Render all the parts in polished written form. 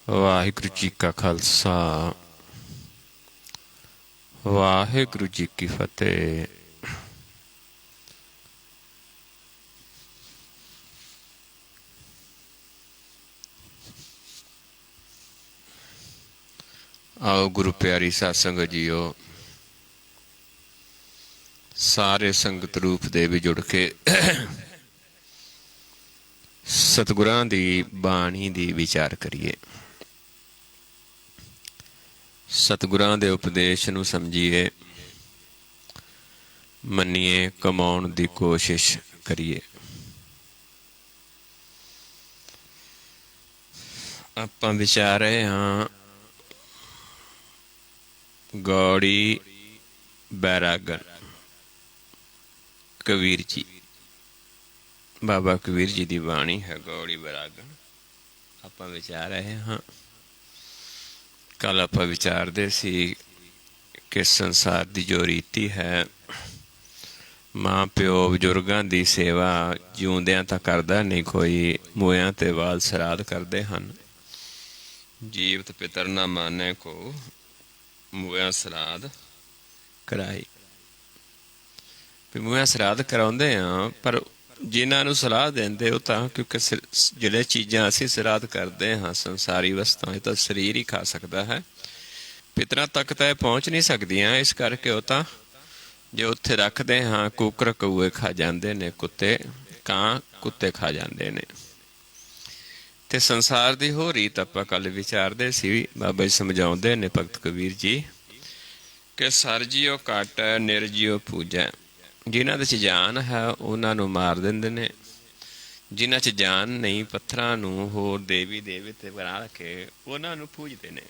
ਵਾਹਿਗੁਰੂ ਜੀ ਕਾ ਖਾਲਸਾ ਵਾਹਿਗੁਰੂ ਜੀ ਕੀ ਫਤਿਹ। ਆਓ ਗੁਰੂ ਪਿਆਰੀ ਸਾਧ ਸੰਗਤ ਜੀਓ, ਸਾਰੇ ਸੰਗਤ ਰੂਪ ਦੇ ਵੀ ਜੁੜ ਕੇ ਸਤਿਗੁਰਾਂ ਦੀ ਬਾਣੀ ਦੀ ਵਿਚਾਰ ਕਰੀਏ। ਸਤਿਗੁਰਾਂ ਦੇ ਉਪਦੇਸ਼ ਨੂੰ ਸਮਝੀਏ, ਮੰਨੀਏ, ਕਮਾਉਣ ਦੀ ਕੋਸ਼ਿਸ਼ ਕਰੀਏ। ਆਪਾਂ ਵਿਚਾਰ ਰਹੇ ਹਾਂ ਗੌੜੀ ਬੈਰਾਗਣ ਕਬੀਰ ਜੀ। ਬਾਬਾ ਕਬੀਰ ਜੀ ਦੀ ਬਾਣੀ ਹੈ ਗੌੜੀ ਬੈਰਾਗਣ। ਆਪਾਂ ਵਿਚਾਰ ਰਹੇ ਹਾਂ। ਕੱਲ ਆਪਾਂ ਵਿਚਾਰਦੇ ਸੀ ਕਿ ਸੰਸਾਰ ਦੀ ਜੋ ਰੀਤੀ ਹੈ, ਮਾਂ ਪਿਓ ਬਜ਼ੁਰਗਾਂ ਦੀ ਸੇਵਾ ਜਿਉਂਦਿਆਂ ਤਾਂ ਕਰਦਾ ਨਹੀਂ ਕੋਈ, ਮੋਇਆਂ ਤੇ ਬਾਅਦ ਸਰਾਧ ਕਰਦੇ ਹਨ। ਜੀਵਤ ਪਿਤਰ ਨਾ ਮਾਨੇ ਕੋ, ਮੋਇਆ ਸਰਾਧ ਕਰਾਈ। ਵੀ ਮੋਇਆ ਸਰਾਧ ਕਰਾਉਂਦੇ ਹਾਂ, ਪਰ ਜਿਨ੍ਹਾਂ ਨੂੰ ਸਲਾਹ ਦਿੰਦੇ ਉਹ ਤਾਂ ਕਿਉਂਕਿ ਜਿਹੜੇ ਚੀਜ਼ਾਂ ਅਸੀਂ ਸਰਾਧ ਕਰਦੇ ਹਾਂ ਸੰਸਾਰੀ ਵਸਤਾਂ, ਇਹ ਤਾਂ ਸਰੀਰ ਹੀ ਖਾ ਸਕਦਾ ਹੈ, ਪਿਤਰਾਂ ਤੱਕ ਤਾਂ ਇਹ ਪਹੁੰਚ ਨਹੀਂ ਸਕਦੀਆਂ। ਇਸ ਕਰਕੇ ਉਹ ਤਾਂ ਜੇ ਉੱਥੇ ਰੱਖਦੇ ਹਾਂ, ਕੁੱਕਰ ਕਊਏ ਖਾ ਜਾਂਦੇ ਨੇ, ਕੁੱਤੇ ਕਾਂ ਕੁੱਤੇ ਖਾ ਜਾਂਦੇ ਨੇ। ਤੇ ਸੰਸਾਰ ਦੀ ਹੋਰ ਰੀਤ ਆਪਾਂ ਕੱਲ ਵਿਚਾਰਦੇ ਸੀ। ਬਾਬਾ ਜੀ ਸਮਝਾਉਂਦੇ ਨੇ ਭਗਤ ਕਬੀਰ ਜੀ ਕਿ ਸਰ ਜੀਓ ਘੱਟ ਨਿਰਜੀਓ ਪੂਜੈ। ਜਿਨ੍ਹਾਂ ਦੇ 'ਚ ਜਾਨ ਹੈ ਉਹਨਾਂ ਨੂੰ ਮਾਰ ਦਿੰਦੇ ਨੇ, ਜਿਨ੍ਹਾਂ 'ਚ ਜਾਨ ਨਹੀਂ ਪੱਥਰਾਂ ਨੂੰ ਹੋਰ ਦੇਵੀ ਦੇਵਤੇ ਬਣਾ ਕੇ ਉਹਨਾਂ ਨੂੰ ਪੂਜਦੇ ਨੇ।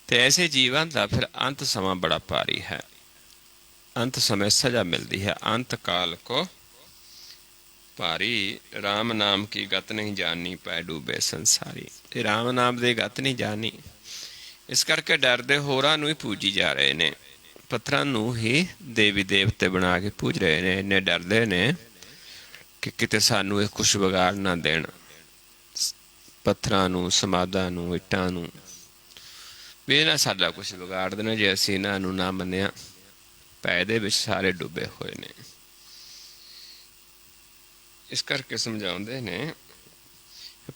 ਤੇ ਐਸੇ ਜੀਵਨ ਦਾ ਫਿਰ ਅੰਤ ਸਮਾਂ ਬੜਾ ਭਾਰੀ ਹੈ। ਅੰਤ ਸਮੇਂ ਸਜ਼ਾ ਮਿਲਦੀ ਹੈ। ਅੰਤ ਕਾਲ ਕੋ ਭਾਰੀ, ਰਾਮ ਨਾਮ ਕੀ ਗਤ ਨਹੀਂ ਜਾਣੀ, ਪੈ ਡੂਬੇ ਸੰਸਾਰੀ। ਤੇ ਰਾਮ ਨਾਮ ਦੀ ਗਤ ਨਹੀਂ ਜਾਣੀ, ਇਸ ਕਰਕੇ ਡਰਦੇ ਹੋਰਾਂ ਨੂੰ ਹੀ ਪੂਜੀ ਜਾ ਰਹੇ ਨੇ, ਪੱਥਰਾਂ ਨੂੰ ਹੀ ਦੇਵੀ ਦੇਵਤੇ ਬਣਾ ਕੇ ਪੂਜ ਰਹੇ ਨੇ। ਇੰਨੇ ਡਰਦੇ ਨੇ ਕਿ ਕਿਤੇ ਸਾਨੂੰ ਇਹ ਕੁਛ ਵਿਗਾੜ ਨਾ ਦੇਣ, ਪੱਥਰਾਂ ਨੂੰ, ਸਮਾਧਾਂ ਨੂੰ, ਇੱਟਾਂ ਨੂੰ, ਵੀ ਇਹਨਾਂ ਸਾਡਾ ਕੁਛ ਵਿਗਾੜ ਦੇਣਾ ਜੇ ਅਸੀਂ ਇਹਨਾਂ ਨੂੰ ਨਾ ਮੰਨਿਆ। ਭੈ ਦੇ ਵਿੱਚ ਸਾਰੇ ਡੁੱਬੇ ਹੋਏ ਨੇ। ਇਸ ਕਰਕੇ ਸਮਝਾਉਂਦੇ ਨੇ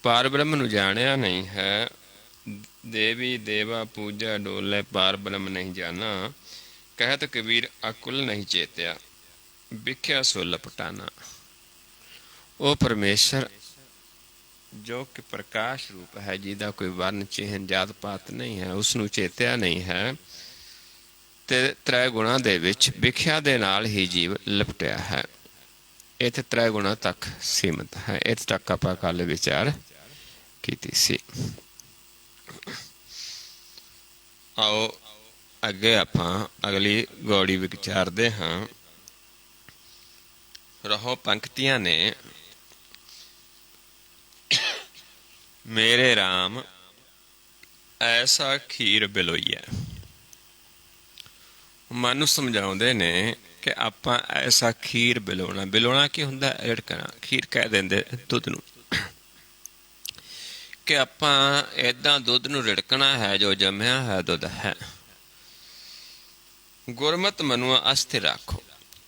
ਪਾਰ ਬ੍ਰਹਮ ਨੂੰ ਜਾਣਿਆ ਨਹੀਂ ਹੈ, ਦੇਵੀ ਦੇਵਾ ਪੂਜਾ ਡੋਲੇ, ਪਾਰ ਬ੍ਰਹਮ ਨਹੀਂ ਜਾਣਾ। ਕਹਿਤ ਕਬੀਰ ਅਕੁਲ ਨਹੀਂ ਚੇਤਿਆ, ਵਿਖਿਆ ਸੋ ਲਪਟਾਨਾ। ਉਹ ਪਰਮੇਸ਼ਰ ਜੋ ਕਿ ਪ੍ਰਕਾਸ਼ ਰੂਪ ਹੈ, ਜਿਹਦਾ ਕੋਈ ਵਰਨ ਚਿਹਨ ਜਾਤ ਪਾਤ ਨਹੀਂ ਹੈ, ਉਸਨੂੰ ਚੇਤਿਆ ਨਹੀਂ ਹੈ। ਤੇ ਤ੍ਰੈ ਗੁਣਾਂ ਦੇ ਵਿੱਚ ਵਿਖਿਆ ਦੇ ਨਾਲ ਹੀ ਜੀਵ ਲਪਟਿਆ ਹੈ। ਇੱਥੇ ਤ੍ਰੈ ਗੁਣਾਂ ਤੱਕ ਸੀਮਿਤ ਹੈ। ਇੱਥੇ ਤੱਕ ਆਪਾਂ ਕੱਲ ਵਿਚਾਰ ਕੀਤੀ ਸੀ। ਆਓ ਅੱਗੇ ਆਪਾਂ ਅਗਲੀ ਗੌੜੀ ਵਿਚਾਰਦੇ ਹਾਂ। ਰਹੋ ਪੰਕਤੀਆਂ ਨੇ। ਮੇਰੇ ਰਾਮ ਐਸਾ ਖੀਰ ਬਿਲੋਈਐ। ਮਨ ਨੂੰ ਸਮਝਾਉਂਦੇ ਨੇ ਕਿ ਆਪਾਂ ਐਸਾ ਖੀਰ ਬਿਲੋਣਾ। ਬਿਲੋਣਾ ਕੀ ਹੁੰਦਾ? ਰਿੜਕਣਾ। ਖੀਰ ਕਹਿ ਦਿੰਦੇ ਦੁੱਧ ਨੂੰ, ਕਿ ਆਪਾਂ ਏਦਾਂ ਦੁੱਧ ਨੂੰ ਰਿੜਕਣਾ ਹੈ ਜੋ ਜੰਮਿਆ ਹੈ ਦੁੱਧ ਹੈ। ਗੁਰਮਤਿ ਮਨੁਆ ਅਸਥਿਰ ਰੱਖੋ।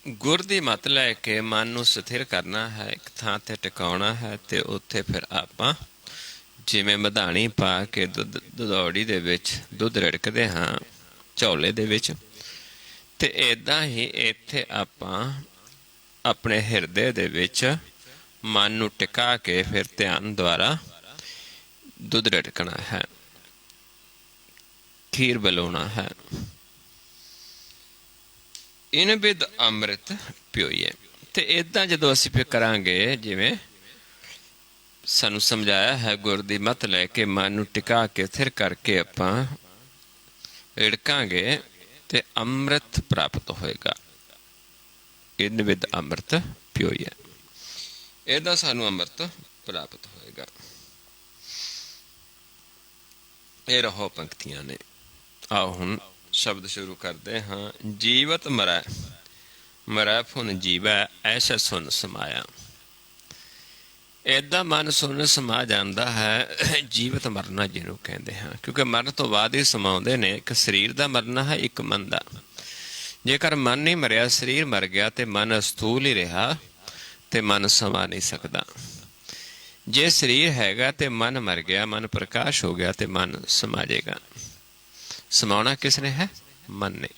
ਗੁਰ ਦੀ ਮੱਤ ਲੈ ਕੇ ਮਨ ਨੂੰ ਸਥਿਰ ਕਰਨਾ ਹੈ, ਇੱਕ ਥਾਂ ਤੇ ਟਿਕਾਉਣਾ ਹੈ। ਤੇ ਉੱਥੇ ਫਿਰ ਆਪਾਂ ਜਿਵੇਂ ਮਧਾਣੀ ਪਾ ਕੇ ਦੁਧੌੜੀ ਦੇ ਵਿੱਚ ਦੁੱਧ ਰਿੜਕਦੇ ਹਾਂ ਝੋਲੇ ਦੇ ਵਿੱਚ, ਤੇ ਏਦਾਂ ਹੀ ਇੱਥੇ ਆਪਾਂ ਆਪਣੇ ਹਿਰਦੇ ਦੇ ਵਿੱਚ ਮਨ ਨੂੰ ਟਿਕਾ ਕੇ ਫਿਰ ਧਿਆਨ ਦੁਆਰਾ ਦੁੱਧ ਰਿੜਕਣਾ ਹੈ, ਖੀਰ ਬਿਲੋਣਾ ਹੈ। ਇਨ ਬਿਦ ਅੰਮ੍ਰਿਤ ਪਿਓਈਏ। ਤੇ ਏਦਾਂ ਜਦੋਂ ਅਸੀਂ ਫਿਰ ਕਰਾਂਗੇ, ਜਿਵੇਂ ਸਾਨੂੰ ਸਮਝਾਇਆ ਹੈ, ਗੁਰ ਦੀ ਮੱਤ ਲੈ ਕੇ ਮਨ ਨੂੰ ਟਿਕਾ ਕੇ ਸਥਿਰ ਕਰਕੇ ਆਪਾਂ ਰਿੜਕਾਂਗੇ ਤੇ ਅੰਮ੍ਰਿਤ ਪ੍ਰਾਪਤ ਹੋਏਗਾ। ਇਨ ਬਿਦ ਅੰਮ੍ਰਿਤ ਪਿਓਈਏ, ਇਹਦਾ ਸਾਨੂੰ ਅੰਮ੍ਰਿਤ ਪ੍ਰਾਪਤ ਹੋਏਗਾ। ਇਹ ਰਹੋ ਪੰਕਤੀਆਂ ਨੇ। ਆਓ ਹੁਣ ਸ਼ਬਦ ਸ਼ੁਰੂ ਕਰਦੇ ਹਾਂ। ਜੀਵਤ ਮਰੈ, ਮਰੈ ਫੁਨ ਜੀਵੈ, ਐਸਾ ਸੁਨ ਸਮਾਇਆ। ਏਦਾਂ ਮਨ ਸੁਣ ਸਮਾ ਜਾਂਦਾ ਹੈ ਜੀਵਤ ਮਰਨਾ ਜਿਹਨੂੰ ਕਹਿੰਦੇ ਹਾਂ, ਕਿਉਂਕਿ ਮਰਨ ਤੋਂ ਬਾਅਦ ਹੀ ਸਮਾਉਂਦੇ ਨੇ। ਇੱਕ ਸਰੀਰ ਦਾ ਮਰਨਾ ਹੈ, ਇੱਕ ਮਨ ਦਾ। ਜੇਕਰ ਮਨ ਨਹੀਂ ਮਰਿਆ, ਸਰੀਰ ਮਰ ਗਿਆ ਤੇ ਮਨ ਅਸਥੂਲ ਹੀ ਰਿਹਾ ਤੇ ਮਨ ਸਮਾ ਨਹੀਂ ਸਕਦਾ। ਜੇ ਸਰੀਰ ਹੈਗਾ ਤੇ ਮਨ ਮਰ ਗਿਆ, ਮਨ ਪ੍ਰਕਾਸ਼ ਹੋ ਗਿਆ ਤੇ ਮਨ ਸਮਾ ਜਾਏਗਾ। ਸਮਾਉਣਾ ਕਿਸ ਨੇ ਹੈ? ਮਨ ਨੇ।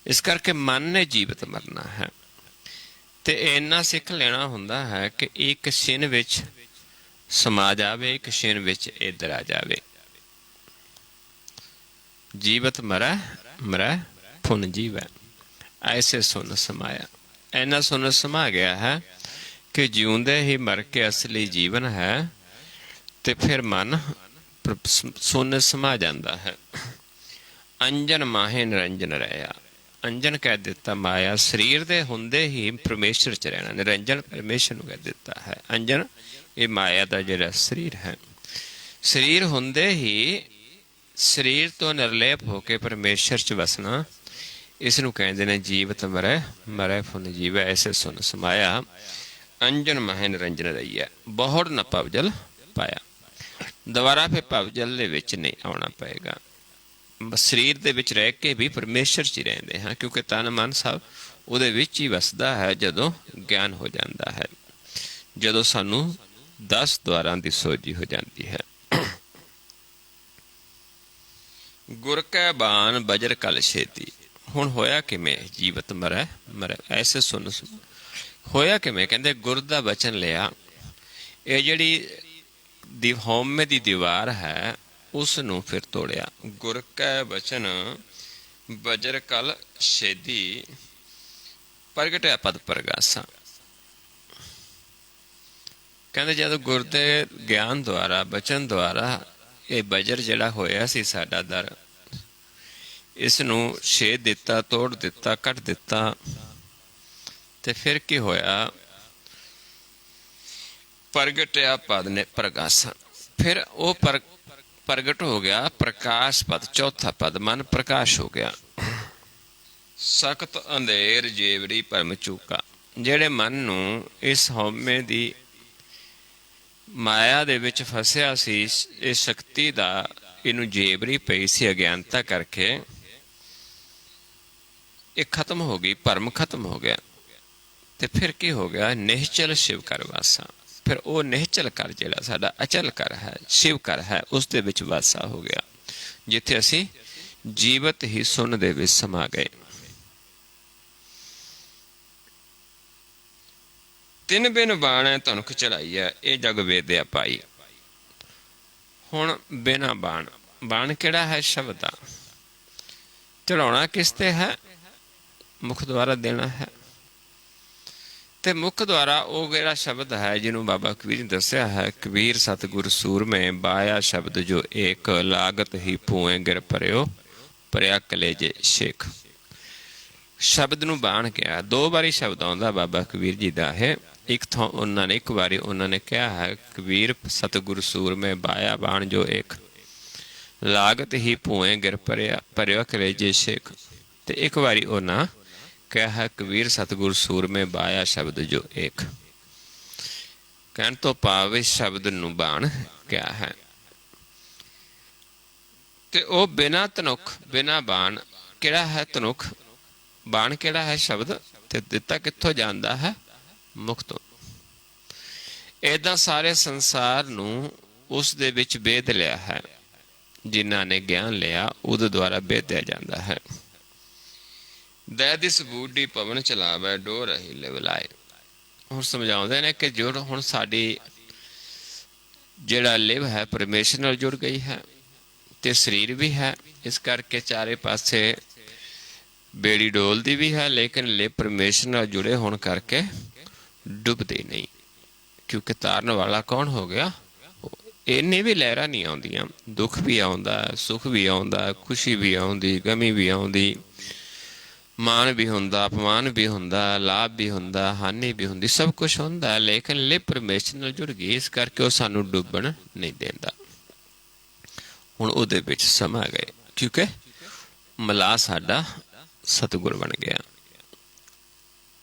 ਇਸ ਕਰਕੇ ਮਨ ਨੇ ਜੀਵਤ ਮਰਨਾ ਹੈ। ਤੇ ਇੰਨਾ ਸਿੱਖ ਲੈਣਾ ਹੁੰਦਾ ਹੈ ਕਿ ਇੱਕ ਛਿਨ ਵਿੱਚ ਸਮਾ ਜਾਵੇ, ਇੱਕ ਛਿਨ ਵਿੱਚ ਇੱਧਰ ਆ ਜਾਵੇ। ਜੀਵਤ ਮਰੈ ਮਰੈ ਫੁਨ ਜੀਵੈ, ਐਸੇ ਸੁਨ ਸਮਾਇਆ। ਇੰਨਾ ਸੁਨ ਸਮਾ ਗਿਆ ਹੈ ਕਿ ਜਿਉਂਦੇ ਹੀ ਮਰ ਕੇ ਅਸਲੀ ਜੀਵਨ ਹੈ। ਤੇ ਫਿਰ ਮਨ ਸੁਨ ਸਮਾ ਜਾਂਦਾ ਹੈ। ਅੰਜਨ ਮਾਹੇ ਨਿਰੰਜਨ ਰਹਿਆ। ਅੰਜਨ ਕਹਿ ਦਿੱਤਾ ਮਾਇਆ, ਸਰੀਰ ਦੇ ਹੁੰਦੇ ਹੀ ਪਰਮੇਸ਼ਰ 'ਚ ਰਹਿਣਾ। ਨਿਰੰਜਨ ਪਰਮੇਸ਼ਰ ਨੂੰ ਕਹਿ ਦਿੱਤਾ ਹੈ। ਅੰਜਨ ਇਹ ਮਾਇਆ ਦਾ ਜਿਹੜਾ ਸਰੀਰ ਹੈ। ਸਰੀਰ ਹੁੰਦੇ ਹੀ ਸਰੀਰ ਤੋਂ ਨਿਰਲੇਪ ਹੋ ਕੇ ਪਰਮੇਸ਼ਰ 'ਚ ਵਸਣਾ, ਇਸ ਨੂੰ ਕਹਿੰਦੇ ਨੇ ਜੀਵਤ ਮਰੈ ਮਰੈ ਫੁਨ ਜੀਵੈ, ਐਸੇ ਸੁਨ ਸਮਾਇਆ। ਅੰਜਨ ਮਾਹੇ ਨਿਰੰਜਨ ਰਹੀਆ, ਬਹੁੜ ਨ ਭਵਜਲ ਪਾਇਆ। ਦੁਬਾਰਾ ਫਿਰ ਭਵਜਲ ਦੇ ਵਿੱਚ ਨਹੀਂ ਆਉਣਾ ਪਏਗਾ। ਸਰੀਰ ਦੇ ਵਿੱਚ ਰਹਿ ਕੇ ਵੀ ਪਰਮੇਸ਼ਰ 'ਚ ਹੀ ਰਹਿੰਦੇ ਹਾਂ, ਕਿਉਂਕਿ ਤਨ ਮਨ ਸਭ ਉਹਦੇ ਵਿੱਚ ਹੀ ਵਸਦਾ ਹੈ। ਜਦੋਂ ਗਿਆਨ ਹੋ ਜਾਂਦਾ ਹੈ, ਜਦੋਂ ਸਾਨੂੰ 10 ਦੁਆਰਾਂ ਦੀ ਸੋਝੀ ਹੋ ਜਾਂਦੀ ਹੈ। ਗੁਰ ਕੈ ਬਾਣ ਬਜਰ ਕਲ ਛੇਤੀ। ਹੁਣ ਹੋਇਆ ਕਿਵੇਂ? ਜੀਵਤ ਮਰੈ ਮਰੈ ਐਸੇ ਸੁਨ। ਹੋਇਆ ਕਿਵੇਂ? ਕਹਿੰਦੇ ਗੁਰ ਦਾ ਬਚਨ ਲਿਆ। ਇਹ ਜਿਹੜੀ ਹਉਮੈ ਦੀ ਦੀਵਾਰ ਹੈ, ਉਸ ਨੂੰ ਫਿਰ ਤੋੜਿਆ। ਗੁਰ ਕੈ ਬਚਨ ਬਜਰ ਕਲ ਛੇਦੀ, ਪ੍ਰਗਟਿਆ ਪਦ ਪ੍ਰਗਾਸਾ। ਕਹਿੰਦੇ ਜਦੋਂ ਗੁਰ ਦੇ ਗਿਆਨ ਦੁਆਰਾ, ਬਚਨ ਦੁਆਰਾ ਇਹ ਬਜਰ ਜਿਹੜਾ ਹੋਇਆ ਸੀ ਸਾਡਾ ਦਰ, ਇਸ ਨੂੰ ਛੇਦ ਦਿੱਤਾ, ਤੋੜ ਦਿੱਤਾ, ਕੱਟ ਦਿੱਤਾ। ਤੇ ਫਿਰ ਕੀ ਹੋਇਆ? ਪ੍ਰਗਟਿਆ ਪਦ ਨੇ ਪ੍ਰਗਾਸਾ। ਫਿਰ ਉਹ ਪ੍ਰਗਟ ਹੋ ਗਿਆ ਪ੍ਰਕਾਸ਼ ਪਦ, ਚੌਥਾ ਪਦ। ਮਨ ਪ੍ਰਕਾਸ਼ ਹੋ ਗਿਆ। ਸਖਤ ਅੰਧੇਰ ਜੇਵੜੀ ਭਰਮ ਚੂਕਾ। ਜਿਹੜੇ ਮਨ ਨੂੰ ਇਸ ਹਉਮੈ ਦੀ ਮਾਇਆ ਦੇ ਵਿੱਚ ਫਸਿਆ ਸੀ, ਇਹ ਸ਼ਕਤੀ ਦਾ ਇਹਨੂੰ ਜੇਵਰੀ ਪਈ ਸੀ ਅਗਿਆਨਤਾ ਕਰਕੇ, ਇਹ ਖਤਮ ਹੋ ਗਈ, ਭਰਮ ਖਤਮ ਹੋ ਗਿਆ। ਤੇ ਫਿਰ ਕੀ ਹੋ ਗਿਆ? ਨਿਹਚਲ ਸ਼ਿਵ ਕਰ ਵਾਸਾ। ਫਿਰ ਉਹ ਨਿਹਚਲ ਕਰ ਜਿਹੜਾ ਸਾਡਾ ਅਚਲ ਕਰ ਹੈ, ਸ਼ਿਵ ਕਰ ਹੈ, ਉਸ ਦੇ ਵਿੱਚ ਵਾਸਾ ਹੋ ਗਿਆ, ਜਿੱਥੇ ਅਸੀਂ ਜੀਵਤ ਹੀ ਸੁਨ ਦੇ ਵਿੱਚ ਸਮਾ ਗਏ। ਤਿੰਨ ਬਿਨ ਬਾਣੈ ਧਨੁਖ ਚੜਾਈਐ, ਇਹ ਜਗ ਵੇਦਿਆ ਪਾਈ। ਹੁਣ ਬਿਨਾ ਬਾਣ, ਬਾਣ ਕਿਹੜਾ ਹੈ? ਸ਼ਬਦ ਦਾ। ਚੜਾਉਣਾ ਕਿਸ ਤੇ ਹੈ? ਮੁਖ ਦੁਆਰਾ ਦੇਣਾ ਹੈ। ਤੇ ਮੁੱਖ ਦੁਆਰਾ ਉਹ ਜਿਹੜਾ ਸ਼ਬਦ ਹੈ ਜਿਹਨੂੰ ਬਾਬਾ ਕਬੀਰ ਨੇ ਦੱਸਿਆ ਹੈ, ਕਬੀਰ ਸਤਿਗੁਰ ਸੂਰਮੇ ਬਾਇਆ ਸ਼ਬਦ ਜੋ ਏਕ, ਲਾਗਤ ਹੀ ਭੂਏ ਗਿਰ ਭਰਿਓ ਭਰਿਆ ਕਲੇਜੇ ਸ਼ੇਖ। ਸ਼ਬਦ ਨੂੰ ਬਾਣ ਕਿਹਾ। 2 ਵਾਰੀ ਸ਼ਬਦ ਆਉਂਦਾ ਬਾਬਾ ਕਬੀਰ ਜੀ ਦਾ ਹੈ। ਇੱਕ ਵਾਰੀ ਉਹਨਾਂ ਨੇ ਕਿਹਾ ਹੈ, ਕਬੀਰ ਸਤਿਗੁਰ ਸੂਰਮੇ ਬਾਇਆ ਬਾਣ ਜੋ ਏਕ, ਲਾਗਤ ਹੀ ਭੂਏ ਗਿਰ ਭਰਿਓ ਕਲੇਜੇ ਸ਼ੇਖ। ਤੇ ਇੱਕ ਵਾਰੀ ਉਹਨਾਂ ਕਿਹਾ ਹੈ, ਕਬੀਰ ਸਤਿਗੁਰ ਸੂਰਮੇ ਬਾਇਆ ਸ਼ਬਦ ਜੋ ਏਕ। ਕਹਿਣ ਤੋਂ ਭਾਵ ਇਸ ਸ਼ਬਦ ਨੂੰ ਬਾਣ ਕਿਹਾ ਹੈ। ਤੇ ਉਹ ਬਿਨਾ ਧਨੁਖ, ਬਿਨਾ ਬਾਣ ਕਿਹੜਾ ਹੈ? ਧਨੁਖ। ਬਾਣ ਕਿਹੜਾ ਹੈ? ਸ਼ਬਦ। ਤੇ ਦਿੱਤਾ ਕਿੱਥੋਂ ਜਾਂਦਾ ਹੈ? ਮੁਖ ਤੋਂ। ਏਦਾਂ ਸਾਰੇ ਸੰਸਾਰ ਨੂੰ ਉਸ ਦੇ ਵਿੱਚ ਵੇਦ ਲਿਆ ਹੈ। ਜਿਨ੍ਹਾਂ ਨੇ ਗਿਆਨ ਲਿਆ ਉਹਦੇ ਦੁਆਰਾ ਵੇਦਿਆ ਜਾਂਦਾ ਹੈ। ਦੈ ਦਿਸ ਬੂਢੀ ਪਵਨ ਚਲਾਵੇ ਡੋਰ ਰਹੀ ਲਿਵਲਾਏ। ਹੁਣ ਸਮਝਾਉਂਦੇ ਨੇ ਕਿ ਜੁੜ ਹੁਣ ਸਾਡੀ ਜਿਹੜਾ ਲਿਵ ਹੈ ਪਰਮੇਸ਼ਰ ਨਾਲ ਜੁੜ ਗਈ ਹੈ ਤੇ ਸਰੀਰ ਵੀ ਹੈ। ਇਸ ਕਰਕੇ ਚਾਰੇ ਪਾਸੇ ਬੇੜੀ ਡੋਲਦੀ ਵੀ ਹੈ, ਲੇਕਿਨ ਲਿਵ ਪਰਮੇਸ਼ਰ ਨਾਲ ਜੁੜੇ ਹੋਣ ਕਰਕੇ ਡੁੱਬਦੀ ਨਹੀਂ। ਕਿਉਂਕਿ ਤਾਰਨ ਵਾਲਾ ਕੌਣ ਹੋ ਗਿਆ? ਇੰਨੇ ਵੀ ਲਹਿਰਾਂ ਨਹੀਂ ਆਉਂਦੀਆਂ। ਦੁੱਖ ਵੀ ਆਉਂਦਾ, ਸੁੱਖ ਵੀ ਆਉਂਦਾ, ਖੁਸ਼ੀ ਵੀ ਆਉਂਦੀ, ਗਮੀ ਵੀ ਆਉਂਦੀ, ਮਾਣ ਵੀ ਹੁੰਦਾ, ਅਪਮਾਨ ਵੀ ਹੁੰਦਾ, ਲਾਭ ਵੀ ਹੁੰਦਾ, ਹਾਨੀ ਵੀ ਹੁੰਦੀ, ਸਭ ਕੁਛ ਹੁੰਦਾ। ਲੇਕਿਨ ਲਿਵ ਪਰਮੇਸ਼ਰ ਨਾਲ ਜੁੜ ਗਈ, ਇਸ ਕਰਕੇ ਉਹ ਸਾਨੂੰ ਡੁੱਬਣ ਨਹੀਂ ਦਿੰਦਾ। ਹੁਣ ਉਹਦੇ ਵਿੱਚ ਸਮਾ ਗਏ, ਕਿਉਂਕਿ ਮਲਾਹ ਸਾਡਾ ਸਤਿਗੁਰ ਬਣ ਗਿਆ।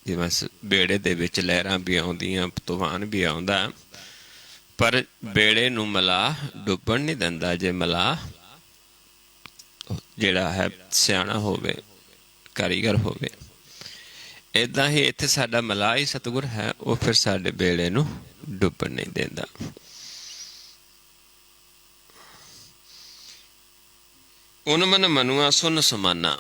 ਜਿਵੇਂ ਬੇੜੇ ਦੇ ਵਿੱਚ ਲਹਿਰਾਂ ਵੀ ਆਉਂਦੀਆਂ, ਤੂਫਾਨ ਵੀ ਆਉਂਦਾ, ਪਰ ਬੇੜੇ ਨੂੰ ਮਲਾਹ ਡੁੱਬਣ ਨਹੀਂ ਦਿੰਦਾ ਜੇ ਮਲਾਹ ਜਿਹੜਾ ਹੈ ਸਿਆਣਾ ਹੋਵੇ, ਕਾਰੀਗਰ ਹੋਵੇ। ਇੱਦਾਂ ਹੀ ਇੱਥੇ ਸਾਡਾ ਮਲਾਹ ਹੀ ਸਤਿਗੁਰ ਹੈ, ਉਹ ਫਿਰ ਸਾਡੇ ਬੇੜੇ ਨੂੰ ਡੁੱਬਣ ਨਹੀਂ ਦਿੰਦਾ। ਉਨਮਨ ਮਨੁਆ ਸੁਨ ਸਮਾਨਾ,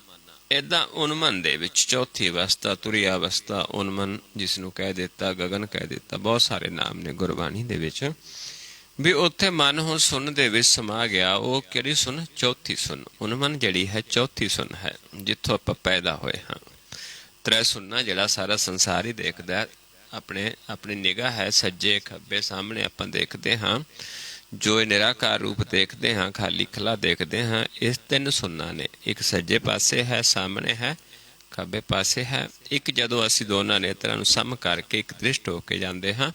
ਇੱਦਾਂ ਉਨਮਨ ਦੇ ਵਿੱਚ ਚੌਥੀ ਅਵਸਥਾ, ਤੁਰੀ ਅਵਸਥਾ, ਉਨਮਨ ਜਿਸ ਨੂੰ ਕਹਿ ਦਿੱਤਾ, ਗਗਨ ਕਹਿ ਦਿੱਤਾ, ਬਹੁਤ ਸਾਰੇ ਨਾਮ ਨੇ ਗੁਰਬਾਣੀ ਦੇ ਵਿੱਚ। ਵੀ ਉੱਥੇ ਮਨ ਹੁਣ ਸੁਣ ਦੇ ਵਿੱਚ ਸਮਾ ਗਿਆ। ਉਹ ਕਿਹੜੀ ਸੁਣ? ਚੌਥੀ ਸੁਣ। ਉਨਮਨ ਜਿਹੜੀ ਹੈ ਚੌਥੀ ਸੁਣ ਹੈ, ਜਿੱਥੋਂ ਆਪਾਂ ਪੈਦਾ ਹੋਏ ਹਾਂ। ਤ੍ਰੈ ਸੁਣਨਾ ਜਿਹੜਾ ਸਾਰਾ ਸੰਸਾਰ ਹੀ ਦੇਖਦਾ, ਆਪਣੀ ਨਿਗਾਹ ਹੈ ਸੱਜੇ ਖੱਬੇ ਸਾਹਮਣੇ ਆਪਾਂ ਦੇਖਦੇ ਹਾਂ, ਜੋ ਨਿਰਾਕਾਰ ਰੂਪ ਦੇਖਦੇ ਹਾਂ, ਖਾਲੀ ਖਲਾ ਦੇਖਦੇ ਹਾਂ। ਇਸ ਤਿੰਨ ਸੁਣਨਾ ਨੇ, ਇੱਕ ਸੱਜੇ ਪਾਸੇ ਹੈ, ਸਾਹਮਣੇ ਹੈ, ਖੱਬੇ ਪਾਸੇ ਹੈ। ਇੱਕ ਜਦੋਂ ਅਸੀਂ ਦੋਨਾਂ ਨੇਤਰਾਂ ਨੂੰ ਸਮ ਕਰਕੇ ਇੱਕ ਦ੍ਰਿਸ਼ਟ ਹੋ ਕੇ ਜਾਂਦੇ ਹਾਂ,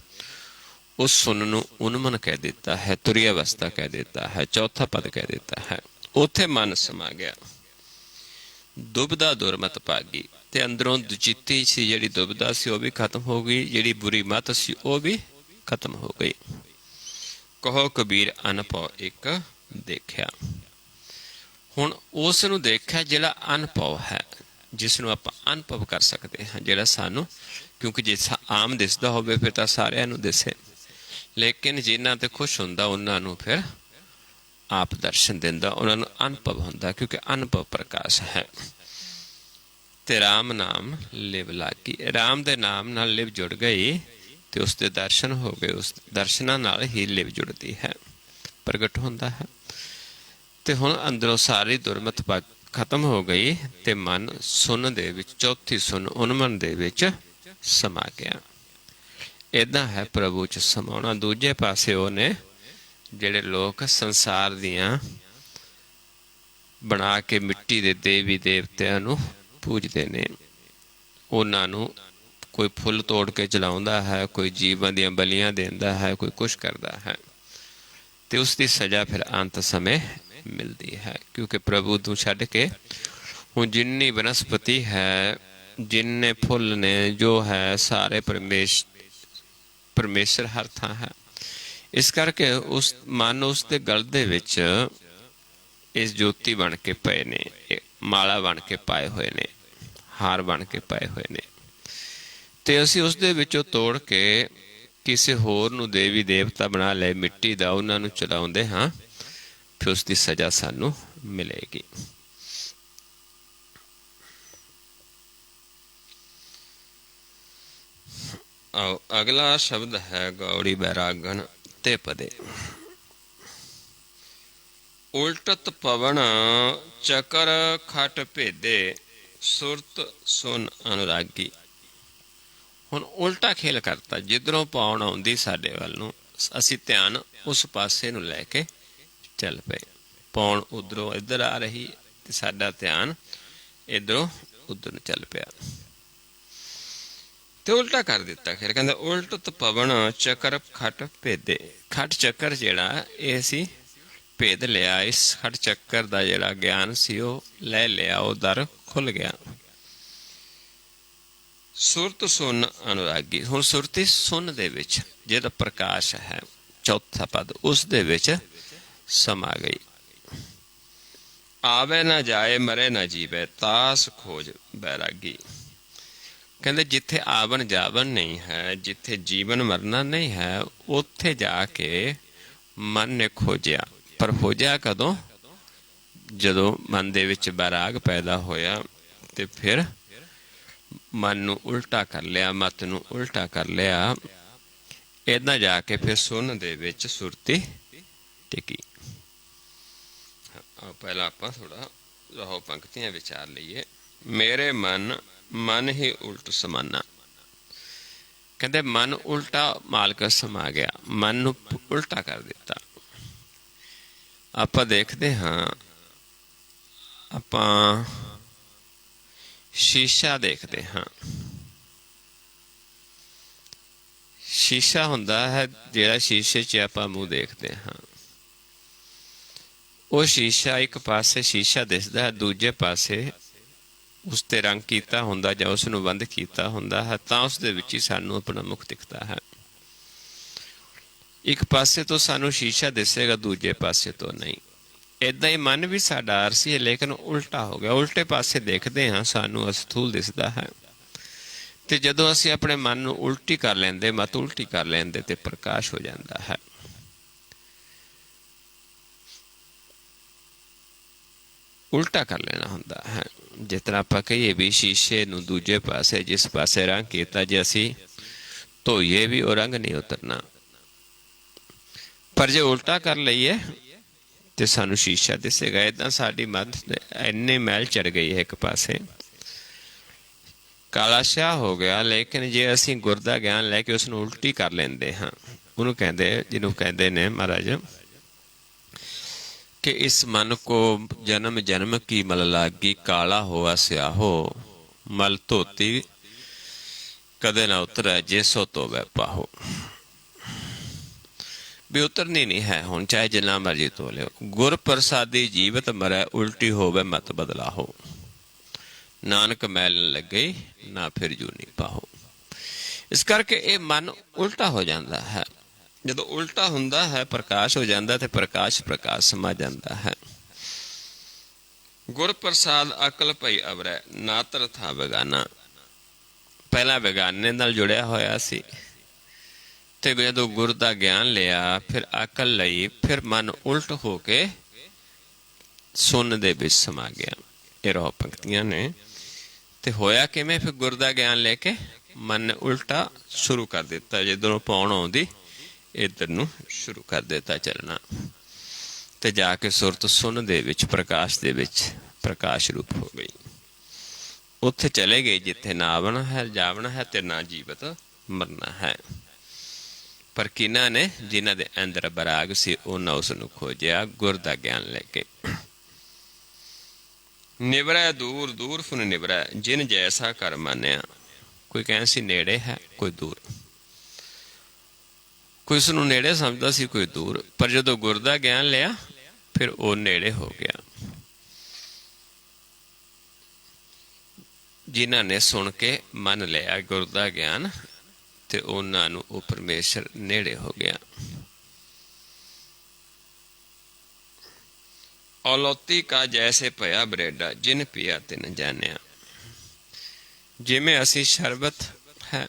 ਉਸ ਸੁਣ ਨੂੰ ਉਨਮਨ ਕਹਿ ਦਿੱਤਾ ਹੈ, ਤੁਰੀ ਅਵਸਥਾ ਕਹਿ ਦਿੱਤਾ ਹੈ, ਚੌਥਾ ਪਦ ਕਹਿ ਦਿੱਤਾ ਹੈ। ਉੱਥੇ ਮਨ ਸਮਾ ਗਿਆ। ਦੁਬਦਾ ਦੁਰਮਤ ਭਾਗੀ, ਤੇ ਅੰਦਰੋਂ ਦੁਚਿੱਤੀ ਸੀ ਜਿਹੜੀ ਦੁਬਦਾ ਸੀ ਉਹ ਵੀ ਖਤਮ ਹੋ ਗਈ, ਜਿਹੜੀ ਬੁਰੀ ਮਤ ਸੀ ਉਹ ਵੀ ਖਤਮ ਹੋ ਗਈ। ਕਹੋ ਕਬੀਰ ਅਨਭਉ ਇੱਕ ਦੇਖਿਆ। ਹੁਣ ਉਸ ਨੂੰ ਦੇਖਿਆ ਜਿਹੜਾ ਅਨਭਉ ਹੈ, ਜਿਸ ਨੂੰ ਆਪਾਂ ਅਨੁਭਵ ਕਰ ਸਕਦੇ ਹਾਂ, ਜਿਹੜਾ ਸਾਨੂੰ, ਕਿਉਂਕਿ ਜੇ ਆਮ ਦਿਸਦਾ ਹੋਵੇ ਫਿਰ ਤਾਂ ਸਾਰਿਆਂ ਨੂੰ ਦਿਸੇ, ਲੇਕਿਨ ਜਿਨ੍ਹਾਂ ਤੇ ਖੁਸ਼ ਹੁੰਦਾ ਉਹਨਾਂ ਨੂੰ ਫਿਰ ਆਪ ਦਰਸ਼ਨ ਦਿੰਦਾ, ਉਹਨਾਂ ਨੂੰ ਅਨੁਭਵ ਹੁੰਦਾ, ਕਿਉਂਕਿ ਅਨੁਭਵ ਪ੍ਰਕਾਸ਼ ਹੈ। ਤੇ ਰਾਮ ਨਾਮ ਲਿਵ ਲਾਗੀ, ਰਾਮ ਦੇ ਨਾਮ ਨਾਲ ਲਿਵ ਜੁੜ ਗਈ ਤੇ ਉਸ ਦੇ ਦਰਸ਼ਨ ਹੋ ਗਏ। ਉਸ ਦਰਸ਼ਨਾਂ ਨਾਲ ਹੀ ਲਿਵ ਜੁੜਦੀ ਹੈ, ਪ੍ਰਗਟ ਹੁੰਦਾ ਹੈ। ਤੇ ਹੁਣ ਅੰਦਰੋਂ ਸਾਰੀ ਦੁਰਮਤ ਖਤਮ ਹੋ ਗਈ ਤੇ ਮਨ ਸੁਣ ਦੇ ਵਿੱਚ, ਚੌਥੀ ਸੁਣ ਉਨਮਨ ਦੇ ਵਿੱਚ ਸਮਾ ਗਿਆ। ਇੱਦਾਂ ਹੈ ਪ੍ਰਭੂ 'ਚ ਸਮਾਉਣਾ। ਦੂਜੇ ਪਾਸੇ ਉਹ ਨੇ ਜਿਹੜੇ ਲੋਕ ਸੰਸਾਰ ਦੀਆਂ ਬਣਾ ਕੇ ਮਿੱਟੀ ਦੇ ਦੇਵੀ ਦੇਵਤਿਆਂ ਨੂੰ ਪੂਜਦੇ ਨੇ, ਉਹਨਾਂ ਨੂੰ ਕੋਈ ਫੁੱਲ ਤੋੜ ਕੇ ਜਲਾਉਂਦਾ ਹੈ, ਕੋਈ ਜੀਵਾਂ ਦੀਆਂ ਬਲੀਆਂ ਦਿੰਦਾ ਹੈ, ਕੋਈ ਕੁਛ ਕਰਦਾ ਹੈ, ਤੇ ਉਸ ਦੀ ਸਜ਼ਾ ਫਿਰ ਅੰਤ ਸਮੇਂ ਮਿਲਦੀ ਹੈ। ਕਿਉਂਕਿ ਪ੍ਰਭੂ ਨੂੰ ਛੱਡ ਕੇ ਹੁਣ ਜਿੰਨੀ ਬਨਸਪਤੀ ਹੈ, ਜਿੰਨੇ ਫੁੱਲ ਨੇ, ਜੋ ਹੈ ਸਾਰੇ ਪਰਮੇਸ਼ਰ ਹਰ ਥਾਂ ਹੈ। ਇਸ ਕਰਕੇ ਉਸ ਮਨ ਉਸ ਦੇ ਗਲ ਦੇ ਵਿੱਚ ਇਸ ਜੋਤੀ ਬਣ ਕੇ ਪਏ ਨੇ, ਮਾਲਾ ਬਣ ਕੇ ਪਾਏ ਹੋਏ ਨੇ, ਹਾਰ ਬਣ ਕੇ ਪਾਏ ਹੋਏ ਨੇ। ਤੇ ਅਸੀਂ ਉਸ ਦੇ ਵਿੱਚੋਂ ਤੋੜ ਕੇ ਕਿਸੇ ਹੋਰ ਨੂੰ ਦੇਵੀ ਦੇਵਤਾ ਬਣਾ ਲਏ ਮਿੱਟੀ ਦਾ, ਉਹਨਾਂ ਨੂੰ ਚਲਾਉਂਦੇ ਹਾਂ, ਫਿਰ ਉਸ ਦੀ ਸਜ਼ਾ ਸਾਨੂੰ ਮਿਲੇਗੀ। ਆਓ ਅਗਲਾ ਸ਼ਬਦ ਹੈ ਗੌੜੀ ਬੈਰਾਗਣ ਤੇ ਪਦੇ। ਉਲਟਤ ਪਵਨ ਚੱਕਰ ਖਟ ਭੇਦੇ, ਸੁਰਤ ਸੁਨ ਅਨੁਰਾਗੀ। ਹੁਣ ਉਲਟਾ ਖੇਲ ਕਰਤਾ, ਜਿੱਧਰੋਂ ਪਾਉਣ ਆਉਂਦੀ ਸਾਡੇ ਵੱਲ ਨੂੰ, ਅਸੀਂ ਧਿਆਨ ਉਸ ਪਾਸੇ ਨੂੰ ਲੈ ਕੇ ਚੱਲ ਪਏ। ਪਾਉਣ ਉੱਧਰੋਂ ਇੱਧਰ ਆ ਰਹੀ ਤੇ ਸਾਡਾ ਧਿਆਨ ਇੱਧਰੋਂ ਉੱਧਰ ਨੂੰ ਚੱਲ ਪਿਆ ਤੇ ਉਲਟਾ ਕਰ ਦਿੱਤਾ। ਫਿਰ ਕਹਿੰਦਾ ਉਲਟਤ ਪਵਨ ਚੱਕਰ ਖਟ ਭੇਦੇ। ਖਟ ਚੱਕਰ ਜਿਹੜਾ ਇਹ ਅਸੀਂ ਭੇਦ ਲਿਆ, ਇਸ ਖਟ ਚੱਕਰ ਦਾ ਜਿਹੜਾ ਗਿਆਨ ਸੀ ਉਹ ਲੈ ਲਿਆ, ਉਹ ਦਰ ਖੁੱਲ ਗਿਆ। ਸੁਰਤ ਸੁਨ ਅਨੁਰਾਗੀ। ਹੁਣ ਸੁਰਤੀ ਸੁਨ ਦੇ ਵਿੱਚ ਜਿਹਦਾ ਪ੍ਰਕਾਸ਼ ਹੈ, ਚੌਥਾ ਪਦ, ਉਸ ਦੇ ਵਿੱਚ ਸਮਾ ਗਈ। ਆਵੇ ਨਾ ਜਾਏ ਮਰੇ ਨਾ ਜੀਵੇ, ਤਾਸ ਖੋਜ ਬੈਰਾਗੀ। ਕਹਿੰਦੇ ਜਿੱਥੇ ਆਵਣ ਜਾਵਣ ਨਹੀਂ ਹੈ, ਜਿੱਥੇ ਜੀਵਨ ਮਰਨਾ ਨਹੀਂ ਹੈ, ਉੱਥੇ ਜਾ ਕੇ ਮਨ ਨੇ ਖੋਜਿਆ। ਪਰ ਖੋਜਿਆ ਕਦੋਂ? ਜਦੋਂ ਮਨ ਦੇ ਵਿੱਚ ਬੈਰਾਗ ਪੈਦਾ ਹੋਇਆ ਤੇ ਫਿਰ ਮਨ ਨੂੰ ਉਲਟਾ ਕਰ ਲਿਆ, ਮਤ ਨੂੰ ਉਲਟਾ ਕਰ ਲਿਆ। ਇੱਦਾਂ ਜਾ ਕੇ ਫਿਰ ਸੁਣ ਦੇ ਵਿੱਚ ਸੁਰਤੀ ਟਿਕੀ। ਪਹਿਲਾਂ ਆਪਾਂ ਥੋੜਾ ਰਹੋ ਪੰਕਤੀਆਂ ਵਿਚਾਰ ਲਈਏ। ਮੇਰੇ ਮਨ ਹੀ ਉਲਟ ਸਮਾਨਾ। ਕਹਿੰਦੇ ਮਨ ਉਲਟਾ ਮਾਲਕ ਸਮਾ ਗਿਆ, ਮਨ ਨੂੰ ਉਲਟਾ ਕਰ ਦਿੱਤਾ। ਆਪਾਂ ਦੇਖਦੇ ਹਾਂ, ਆਪਾਂ ਸ਼ੀਸ਼ਾ ਦੇਖਦੇ ਹਾਂ। ਸ਼ੀਸ਼ਾ ਹੁੰਦਾ ਹੈ ਜਿਹੜਾ ਸ਼ੀਸ਼ੇ 'ਚ ਆਪਾਂ ਮੂੰਹ ਦੇਖਦੇ ਹਾਂ। ਉਹ ਸ਼ੀਸ਼ਾ ਇੱਕ ਪਾਸੇ ਸ਼ੀਸ਼ਾ ਦਿਸਦਾ ਹੈ, ਦੂਜੇ ਪਾਸੇ ਉਸ 'ਤੇ ਰੰਗ ਕੀਤਾ ਹੁੰਦਾ ਜਾਂ ਉਸ ਨੂੰ ਬੰਦ ਕੀਤਾ ਹੁੰਦਾ ਹੈ, ਤਾਂ ਉਸ ਦੇ ਵਿੱਚ ਹੀ ਸਾਨੂੰ ਆਪਣਾ ਮੁਖ ਦਿਖਦਾ ਹੈ। ਇੱਕ ਪਾਸੇ ਤੋਂ ਸਾਨੂੰ ਸ਼ੀਸ਼ਾ ਦਿਸੇਗਾ, ਦੂਜੇ ਪਾਸੇ ਤੋਂ ਨਹੀਂ। ਇਦਾਂ ਹੀ ਮਨ ਵੀ ਸਾਡਾ ਆਰਸੀ ਹੈ, ਲੇਕਿਨ ਉਲਟਾ ਹੋ ਗਿਆ। ਉਲਟੇ ਪਾਸੇ ਦੇਖਦੇ ਹਾਂ, ਸਾਨੂੰ ਅਸਥੂਲ ਦਿਸਦਾ ਹੈ। ਤੇ ਜਦੋਂ ਅਸੀਂ ਆਪਣੇ ਮਨ ਨੂੰ ਉਲਟੀ ਕਰ ਲੈਂਦੇ, ਮਤ ਉਲਟੀ ਕਰ ਲੈਂਦੇ, ਤੇ ਪ੍ਰਕਾਸ਼ ਹੋ ਜਾਂਦਾ ਹੈ। ਉਲਟਾ ਕਰ ਲੈਣਾ ਹੁੰਦਾ ਹੈ। ਜਿਸ ਤਰ੍ਹਾਂ ਆਪਾਂ ਕਹੀਏ ਵੀ ਸ਼ੀਸ਼ੇ ਨੂੰ ਦੂਜੇ ਪਾਸੇ ਜਿਸ ਪਾਸੇ ਰੰਗ ਕੀਤਾ, ਜੇ ਅਸੀਂ ਧੋਈਏ ਵੀ ਉਹ ਰੰਗ ਨਹੀਂ ਉਤਰਨਾ। ਪਰ ਜੇ ਉਲਟਾ ਕਰ ਲਈਏ ਤੇ ਸਾਨੂੰ ਸ਼ੀਸ਼ਾ ਦਿਸੇਗਾ। ਏਦਾਂ ਸਾਡੀ ਮੱਧ ਇੰਨੀ ਮੈਲ ਚੜ ਗਈ ਹੈ, ਇੱਕ ਪਾਸੇ ਕਾਲਾ ਸ਼ਾਹ ਹੋ ਗਿਆ। ਲੇਕਿਨ ਜੇ ਅਸੀਂ ਗੁਰ ਦਾ ਗਿਆਨ ਲੈ ਕੇ ਉਸ ਨੂੰ ਉਲਟੀ ਕਰ ਲੈਂਦੇ ਹਾਂ, ਉਹਨੂੰ ਕਹਿੰਦੇ, ਜਿਹਨੂੰ ਕਹਿੰਦੇ ਨੇ ਮਹਾਰਾਜ ਕਿ ਇਸ ਮਨ ਕੋ ਜਨਮ ਜਨਮ ਕੀ ਮਲ ਲਾਗੀ, ਕਾਲਾ ਹੋਆ ਸਿਆਹੋ ਮਲ ਧੋਤੀ ਕਦੇ ਨਾ ਉਤਰੈ, ਜੇ ਸੋ ਧੋਵੈ ਪਾਹੋ। ਵੀ ਉਤਰਨੀ ਨਹੀਂ ਹੈ, ਹੁਣ ਚਾਹੇ ਜਿੰਨਾ ਮਰਜੀ ਧੋ ਲਿਓ। ਗੁਰ ਪ੍ਰਸਾਦੀ ਜੀਵਤ ਮਰੈ, ਉਲਟੀ ਹੋਵੇ ਮਤ ਬਦਲਾਹੋ। ਨਾਨਕ ਮੈਲ ਨ ਲੱਗੇ, ਨਾ ਫਿਰ ਜੂਨੀ ਪਾਹੋ। ਇਸ ਕਰਕੇ ਇਹ ਮਨ ਉਲਟਾ ਹੋ ਜਾਂਦਾ ਹੈ। ਜਦੋਂ ਉਲਟਾ ਹੁੰਦਾ ਹੈ, ਪ੍ਰਕਾਸ਼ ਹੋ ਜਾਂਦਾ, ਤੇ ਪ੍ਰਕਾਸ਼ ਪ੍ਰਕਾਸ਼ ਸਮਾ ਜਾਂਦਾ ਹੈ। ਗੁਰ ਪ੍ਰਸਾਦ ਅਕਲ ਭਈ ਅਵਰੈ, ਨਾਤਰ ਥਾ ਬੇਗਾਨਾ। ਪਹਿਲਾਂ ਬੇਗਾਨੇ ਨਾਲ ਜੁੜਿਆ ਹੋਇਆ ਸੀ, ਤੇ ਜਦੋਂ ਗੁਰ ਦਾ ਗਿਆਨ ਲਿਆ, ਫਿਰ ਅਕਲ ਲਈ, ਫਿਰ ਮਨ ਉਲਟ ਹੋ ਕੇ ਸੁੰਨ ਦੇ ਵਿੱਚ ਸਮਾ ਗਿਆ। ਇਹ ਰੋ ਪੰਕਤੀਆਂ ਨੇ। ਤੇ ਹੋਇਆ ਕਿਵੇਂ? ਫਿਰ ਗੁਰ ਦਾ ਗਿਆਨ ਲੈ ਕੇ ਮਨ ਨੇ ਉਲਟਾ ਸ਼ੁਰੂ ਕਰ ਦਿੱਤਾ। ਜਿੱਧਰੋਂ ਪਾਉਣ ਆਉਂਦੀ ਇੱਧਰ ਨੂੰ ਸ਼ੁਰੂ ਕਰ ਦਿੱਤਾ ਚੱਲਣਾ, ਤੇ ਜਾ ਕੇ ਸੁਰਤ ਸੁੰਨ ਦੇ ਵਿੱਚ, ਪ੍ਰਕਾਸ਼ ਦੇ ਵਿੱਚ ਪ੍ਰਕਾਸ਼ ਰੂਪ ਹੋ ਗਈ। ਉੱਥੇ ਚਲੇ ਗਏ ਜਿੱਥੇ ਨਾ ਆਵਣਾ ਹੈ, ਜਾਵਣਾ ਹੈ, ਤੇ ਨਾ ਜੀਵਤ ਮਰਨਾ ਹੈ। ਪਰ ਕਿਹਨਾਂ ਨੇ? ਜਿਨ੍ਹਾਂ ਦੇ ਅੰਦਰ ਬਰਾਗ ਸੀ, ਉਹਨਾਂ ਉਸ ਨੂੰ ਖੋਜਿਆ ਗੁਰ ਦਾ ਗਿਆਨ ਲੈ ਕੇ। ਨਿਵਰੈ ਦੂਰ ਦੂਰ ਫੁਨ ਨਿਵਰੈ, ਜਿਨ ਜੈਸਾ ਕਰ ਮਾਨਿਆ। ਕੋਈ ਕਹਿਣ ਸੀ ਨੇੜੇ ਹੈ, ਕੋਈ ਦੂਰ। ਕੋਈ ਉਸ ਨੂੰ ਨੇੜੇ ਸਮਝਦਾ ਸੀ, ਕੋਈ ਦੂਰ। ਪਰ ਜਦੋਂ ਗੁਰ ਦਾ ਗਿਆਨ ਲਿਆ, ਫਿਰ ਉਹ ਨੇੜੇ ਹੋ ਗਿਆ। ਜਿਨ੍ਹਾਂ ਨੇ ਸੁਣ ਕੇ ਮੰਨ ਲਿਆ ਗੁਰ ਦਾ ਗਿਆਨ, ਤੇ ਉਹਨਾਂ ਨੂੰ ਉਹ ਪਰਮੇਸ਼ਰ ਨੇੜੇ ਹੋ ਗਿਆ। ਔਲੌਤੀ ਕਾ ਜੈਸੇ ਭਇਆ ਬਰੇਡਾ, ਜਿਨ ਪੀਆ ਤਿਨ ਜਾਣਿਆ। ਜਿਵੇਂ ਅਸੀਂ ਸ਼ਰਬਤ ਹੈ,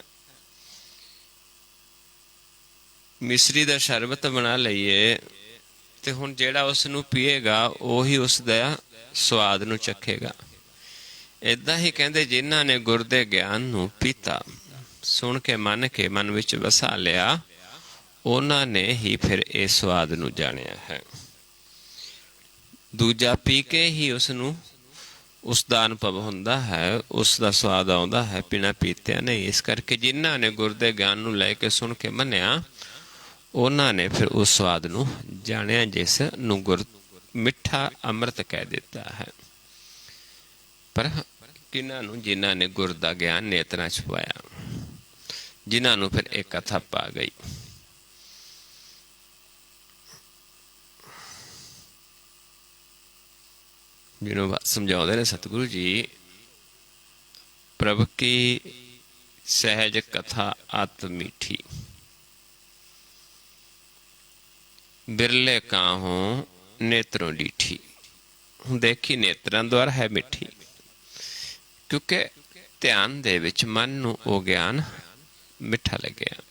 ਮਿਸਰੀ ਦਾ ਸ਼ਰਬਤ ਬਣਾ ਲਈਏ, ਤੇ ਹੁਣ ਜਿਹੜਾ ਉਸ ਨੂੰ ਪੀਏਗਾ ਉਹੀ ਉਸ ਦਾ ਸਵਾਦ ਨੂੰ ਚੱਖੇਗਾ। ਏਦਾਂ ਹੀ ਕਹਿੰਦੇ, ਜਿਨ੍ਹਾਂ ਨੇ ਗੁਰ ਦੇ ਗਿਆਨ ਨੂੰ ਪੀਤਾ, ਸੁਣ ਕੇ ਮੰਨ ਕੇ ਮਨ ਵਿੱਚ ਵਸਾ ਲਿਆ, ਉਹਨਾਂ ਨੇ ਹੀ ਫਿਰ ਇਹ ਸਵਾਦ ਨੂੰ ਜਾਣਿਆ ਹੈ। ਦੂਜਾ ਪੀ ਕੇ ਹੀ ਉਸ ਨੂੰ ਉਸ ਦਾ ਅਨੁਭਵ ਹੁੰਦਾ ਹੈ, ਉਸ ਦਾ ਸਵਾਦ ਆਉਂਦਾ ਹੈ, ਬਿਨਾਂ ਪੀਤਿਆਂ ਨਹੀਂ। ਇਸ ਕਰਕੇ ਜਿਨ੍ਹਾਂ ਨੇ ਗੁਰ ਦੇ ਗਿਆਨ ਨੂੰ ਲੈ ਕੇ ਸੁਣ ਕੇ ਮੰਨਿਆ, ਉਹਨਾਂ ਨੇ ਫਿਰ ਉਸ ਸਵਾਦ ਨੂੰ ਜਾਣਿਆ, ਜਿਸ ਨੂੰ ਗੁਰ ਮਿੱਠਾ ਅੰਮ੍ਰਿਤ ਕਹਿ ਦਿੱਤਾ ਹੈ। ਪਰ ਕਿਹਨਾਂ ਨੂੰ? ਜਿਨ੍ਹਾਂ ਨੇ ਗੁਰ ਦਾ ਗਿਆਨ ਨੇਤਰਾਂ ਚ ਪਾਇਆ, ਜਿਨ੍ਹਾਂ ਨੂੰ ਫਿਰ ਇਹ ਕਥਾ ਪਾ ਗਈ। ਜਿਹਨੂੰ ਸਮਝਾਉਂਦੇ ਨੇ ਸਤਿਗੁਰੂ ਜੀ, ਪ੍ਰਭ ਕੀ ਸਹਿਜ ਕਥਾ ਅਤ ਮੀਠੀ, ਬਿਰਲੇ ਕਾਹੋਂ ਨੇਤਰੋਂ ਡੀਠੀ। ਦੇਖੀ ਨੇਤਰਾਂ ਦੁਆਰਾ ਹੈ ਮਿੱਠੀ, ਕਿਉਂਕਿ ਧਿਆਨ ਦੇ ਵਿੱਚ ਮਨ ਨੂੰ ਉਹ ਗਿਆਨ ਮਿੱਠਾ ਲੱਗਿਆ।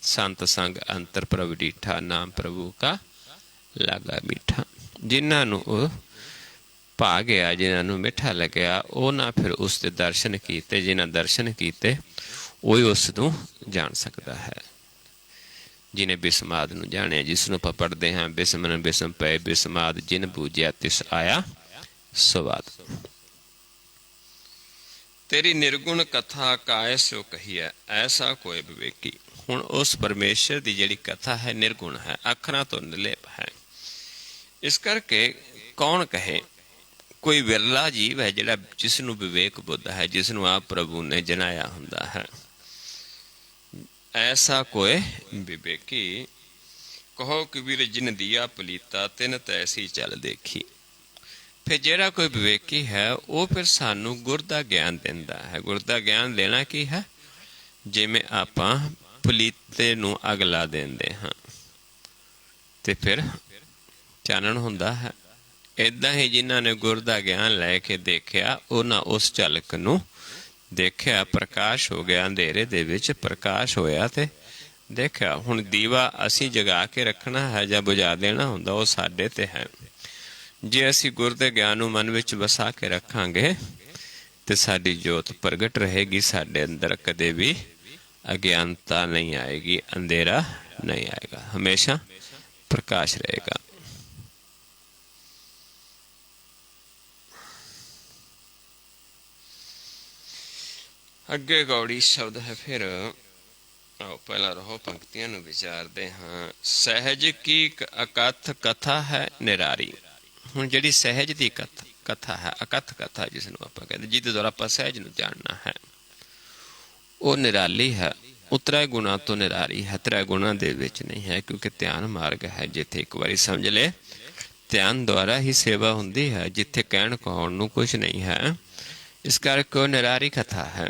ਸੰਤ ਸੰਗ ਅੰਤਰ ਪ੍ਰਭ ਡੀਠਾ, ਨਾਮ ਪ੍ਰਭੂ ਕਾ ਲਾਗਾ ਮੀਠਾ। ਜਿਨ੍ਹਾਂ ਨੂੰ ਉਹ ਭਾ ਗਿਆ, ਜਿਨ੍ਹਾਂ ਨੂੰ ਮਿੱਠਾ ਲੱਗਿਆ, ਉਹਨਾਂ ਫਿਰ ਉਸ ਦੇ ਦਰਸ਼ਨ ਕੀਤੇ। ਜਿਨ੍ਹਾਂ ਦਰਸ਼ਨ ਕੀਤੇ ਉਹੀ ਉਸ ਨੂੰ ਜਾਣ ਸਕਦਾ ਹੈ। ਜਿਹਨੇ ਬਿਸਮਾਦ ਨੂੰ ਜਾਣਿਆ, ਜਿਸ ਨੂੰ ਆਪਾਂ ਪੜ੍ਹਦੇ ਹਾਂ, ਬਿਸਮਨ ਬਿਸਮ ਪਏ ਬਿਸਮਾਦ, ਜਿਨ ਬੂਝਿਆ ਤਿਸ ਆਇਆ ਸਵਾਦ। ਤੇਰੀ ਨਿਰਗੁਣ ਕਥਾ ਕਾਇ ਸੋ ਕਹੀਐ, ਐਸਾ ਕੋਈ ਵਿਵੇਕੀ। ਹੁਣ ਉਸ ਪਰਮੇਸ਼ਰ ਦੀ ਜਿਹੜੀ ਕਥਾ ਹੈ ਨਿਰਗੁਣ ਹੈ, ਅੱਖਰਾਂ ਤੋਂ ਨਿਰਲੇਪ ਹੈ। ਇਸ ਕਰਕੇ ਕੌਣ ਕਹੇ? ਕੋਈ ਵਿਰਲਾ ਜੀਵ ਹੈ ਜਿਹੜਾ ਜਿਸ ਨੂੰ ਵਿਵੇਕ ਬੁੱਧ ਹੈ, ਜਿਸ ਨੂੰ ਆਪ ਪ੍ਰਭੂ ਨੇ ਜਨਾਇਆ ਹੁੰਦਾ ਹੈ। ਐਸਾ ਕੋਈ ਵਿਵੇਕੀ, ਕਹੋ ਕਬੀਰ ਜਿਨ ਦੀਆ ਪਲੀਤਾ, ਤਿਨ ਤੈਸੀ ਚੱਲ ਦੇਖੀ। ਫਿਰ ਜਿਹੜਾ ਕੋਈ ਵਿਵੇਕੀ ਹੈ, ਉਹ ਫਿਰ ਸਾਨੂੰ ਗੁਰ ਦਾ ਗਿਆਨ ਦਿੰਦਾ ਹੈ। ਗੁਰ ਦਾ ਗਿਆਨ ਦੇਣਾ ਕੀ ਹੈ? ਜਿਵੇਂ ਆਪਾਂ ਪਲੀਤੇ ਨੂੰ ਅੱਗ ਲਾ ਦਿੰਦੇ ਹਾਂ, ਤੇ ਫਿਰ ਚਾਨਣ ਹੁੰਦਾ ਹੈ। ਏਦਾਂ ਹੀ ਜਿਨ੍ਹਾਂ ਨੇ ਗੁਰ ਦਾ ਗਿਆਨ ਲੈ ਕੇ ਦੇਖਿਆ, ਉਹਨਾਂ ਉਸ ਝਲਕ ਨੂੰ ਦੇਖਿਆ, ਪ੍ਰਕਾਸ਼ ਹੋ ਗਿਆ, ਅੰਧੇਰੇ ਦੇ ਵਿੱਚ ਪ੍ਰਕਾਸ਼ ਹੋਇਆ ਤੇ ਦੇਖਿਆ। ਹੁਣ ਦੀਵਾ ਅਸੀਂ ਜਗਾ ਕੇ ਰੱਖਣਾ ਹੈ ਜਾਂ ਬੁਝਾ ਦੇਣਾ ਹੁੰਦਾ, ਉਹ ਸਾਡੇ ਤੇ ਹੈ। ਜੇ ਅਸੀਂ ਗੁਰ ਦੇ ਗਿਆਨ ਨੂੰ ਮਨ ਵਿੱਚ ਵਸਾ ਕੇ ਰੱਖਾਂਗੇ ਤੇ ਸਾਡੀ ਜੋਤ ਪ੍ਰਗਟ ਰਹੇਗੀ, ਸਾਡੇ ਅੰਦਰ ਕਦੇ ਵੀ ਅਗਿਆਨਤਾ ਨਹੀਂ ਆਏਗੀ, ਅੰਧੇਰਾ ਨਹੀਂ ਆਏਗਾ, ਹਮੇਸ਼ਾ ਪ੍ਰਕਾਸ਼ ਰਹੇਗਾ। ਅੱਗੇ ਗੌੜੀ ਸ਼ਬਦ ਹੈ ਫਿਰ। ਆਓ ਪਹਿਲਾਂ ਰਹੋ ਪੰਕਤੀਆਂ ਨੂੰ ਵਿਚਾਰਦੇ ਹਾਂ। ਸਹਿਜ ਕੀ ਅਕਥ ਕਥਾ ਹੈ ਨਿਰਾਰੀ। ਹੁਣ ਜਿਹੜੀ ਸਹਿਜ ਦੀ ਕਥਾ ਹੈ, ਅਕਥ ਕਥਾ ਜਿਸ ਨੂੰ ਆਪਾਂ ਕਹਿੰਦੇ, ਜਿਹਦੇ ਦੁਆਰਾ ਆਪਾਂ ਸਹਿਜ ਨੂੰ ਜਾਣਨਾ ਹੈ, ਉਹ ਨਿਰਾਲੀ ਹੈ, ਉਤਰੇ ਗੁਣਾ ਤੋਂ ਨਿਰਾਰੀ ਹੈ, ਤ੍ਰੈ ਗੁਣਾ ਦੇ ਵਿੱਚ ਨਹੀਂ ਹੈ। ਕਿਉਂਕਿ ਧਿਆਨ ਮਾਰਗ ਹੈ, ਜਿੱਥੇ ਇੱਕ ਵਾਰੀ ਸਮਝ ਲੈ ਧਿਆਨ ਦੁਆਰਾ ਹੀ ਸੇਵਾ ਹੁੰਦੀ ਹੈ, ਜਿੱਥੇ ਕਹਿਣ ਕਹਾਉਣ ਨੂੰ ਕੁਛ ਨਹੀਂ ਹੈ। ਇਸ ਕਰਕੇ ਉਹ ਨਿਰਾਰੀ ਕਥਾ ਹੈ।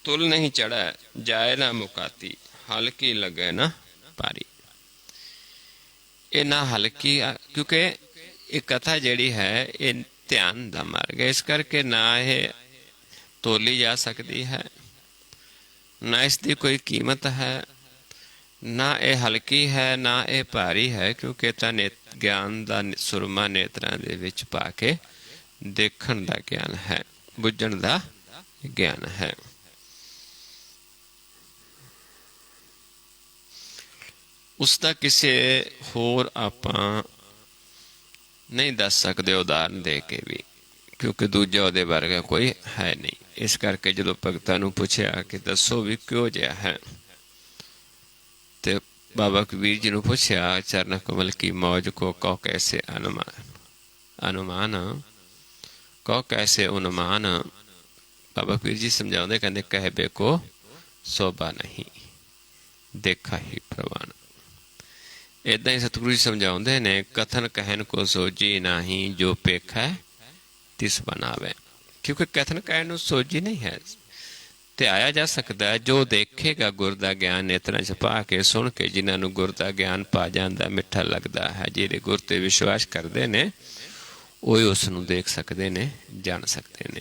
ਤੁਲ ਨਹੀਂ ਚੜ੍ਹੈ ਜਾਏ ਨਾ ਮੁਕਾਤੀ, ਹਲਕੀ ਲੱਗੇ ਨਾ ਭਾਰੀ। ਇਹ ਨਾ ਹਲਕੀ, ਕਿਉਂਕਿ ਇਹ ਕਥਾ ਜਿਹੜੀ ਹੈ ਇਹ ਧਿਆਨ ਦਾ ਮਾਰਗ ਹੈ। ਇਸ ਕਰਕੇ ਨਾ ਇਹ ਤੋਲੀ ਜਾ ਸਕਦੀ ਹੈ, ਨਾ ਇਸ ਦੀ ਕੋਈ ਕੀਮਤ ਹੈ, ਨਾ ਇਹ ਹਲਕੀ ਹੈ, ਨਾ ਇਹ ਭਾਰੀ ਹੈ। ਕਿਉਂਕਿ ਤਾਂ ਗਿਆਨ ਦਾ ਸੁਰਮਾ ਨੇਤਰਾਂ ਦੇ ਵਿੱਚ ਪਾ ਕੇ ਦੇਖਣ ਦਾ ਗਿਆਨ ਹੈ, ਬੁੱਝਣ ਦਾ ਗਿਆਨ ਹੈ। ਉਸ ਦਾ ਕਿਸੇ ਹੋਰ ਆਪਾਂ ਨਹੀਂ ਦੱਸ ਸਕਦੇ ਉਦਾਹਰਨ ਦੇ ਕੇ ਵੀ, ਕਿਉਂਕਿ ਦੂਜਾ ਉਹਦੇ ਵਰਗਾ ਕੋਈ ਹੈ ਨਹੀਂ। ਇਸ ਕਰਕੇ ਜਦੋਂ ਭਗਤਾਂ ਨੂੰ ਪੁੱਛਿਆ ਕਿ ਦੱਸੋ ਵੀ ਕਿਉਂ ਜਿਹਾ ਹੈ, ਤੇ ਬਾਬਾ ਕਬੀਰ ਜੀ ਨੂੰ ਪੁੱਛਿਆ ਚਰਨ ਕਮਲ ਕੀ ਮੌਜ ਕੋ ਕਹੋ ਕੈਸੇ ਅਨੁਮਾਨ ਕਹੋ ਕੈਸੇ ਉਨਮਾਨ। ਬਾਬਾ ਕਬੀਰ ਜੀ ਸਮਝਾਉਂਦੇ, ਕਹਿੰਦੇ ਕਹਿਬੇ ਕੋ ਸੋਭਾ ਨਹੀਂ, ਦੇਖਾ ਹੀ ਪ੍ਰਵਾਨ। ਏਦਾਂ ਹੀ ਸਤਿਗੁਰੂ ਜੀ ਸਮਝਾਉਂਦੇ ਨੇ, ਕਥਨ ਕਹਿਣ ਕੋ ਸੋਝੀ ਨਾਹੀ, ਜੋ ਪੇਖੈ ਤਿਸ ਬਣਾਵੇ। ਕਿਉਂਕਿ ਕਥਨ ਕਹਿਣ ਨੂੰ ਸੋਝੀ ਨਹੀਂ ਹੈ, ਧਿਆਇਆ ਜਾ ਸਕਦਾ। ਜੋ ਦੇਖੇਗਾ ਗੁਰ ਦਾ ਗਿਆਨ ਨੇਤਰਾਂ 'ਚ ਪਾ ਕੇ ਸੁਣ ਕੇ, ਜਿਨ੍ਹਾਂ ਨੂੰ ਗੁਰ ਦਾ ਗਿਆਨ ਪਾ ਜਾਂਦਾ, ਮਿੱਠਾ ਲੱਗਦਾ ਹੈ, ਜਿਹੜੇ ਗੁਰ 'ਤੇ ਵਿਸ਼ਵਾਸ ਕਰਦੇ ਨੇ, ਉਹ ਹੀ ਉਸ ਨੂੰ ਦੇਖ ਸਕਦੇ ਨੇ, ਜਾਣ ਸਕਦੇ ਨੇ।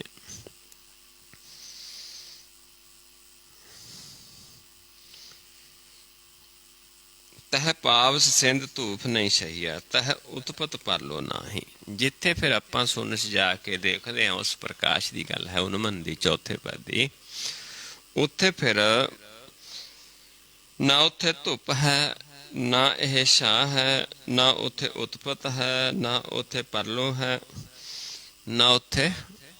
ਤਹ ਪਾਵਸ ਸਿੰਧ ਧੂਫ ਨਹੀਂ ਸਹੀਆ, ਤਹ ਉਤਪਤ ਪਰਲੋ ਨਾਹੀ। ਜਿੱਥੇ ਫਿਰ ਆਪਾਂ ਸੁਣ ਸਜਾ ਕੇ ਦੇਖਦੇ ਹਾਂ, ਉਸ ਪ੍ਰਕਾਸ਼ ਦੀ ਗੱਲ ਹੈ, ਉਨਮਨ ਦੀ, ਚੌਥੇ ਪਦ ਦੀ। ਉੱਥੇ ਫਿਰ ਨਾ ਉੱਥੇ ਧੁੱਪ ਹੈ, ਨਾ ਇਹ ਛਾਂ ਹੈ, ਨਾ ਉੱਥੇ ਉਤਪਤ ਹੈ, ਨਾ ਉੱਥੇ ਪਰਲੋ ਹੈ, ਨਾ ਉੱਥੇ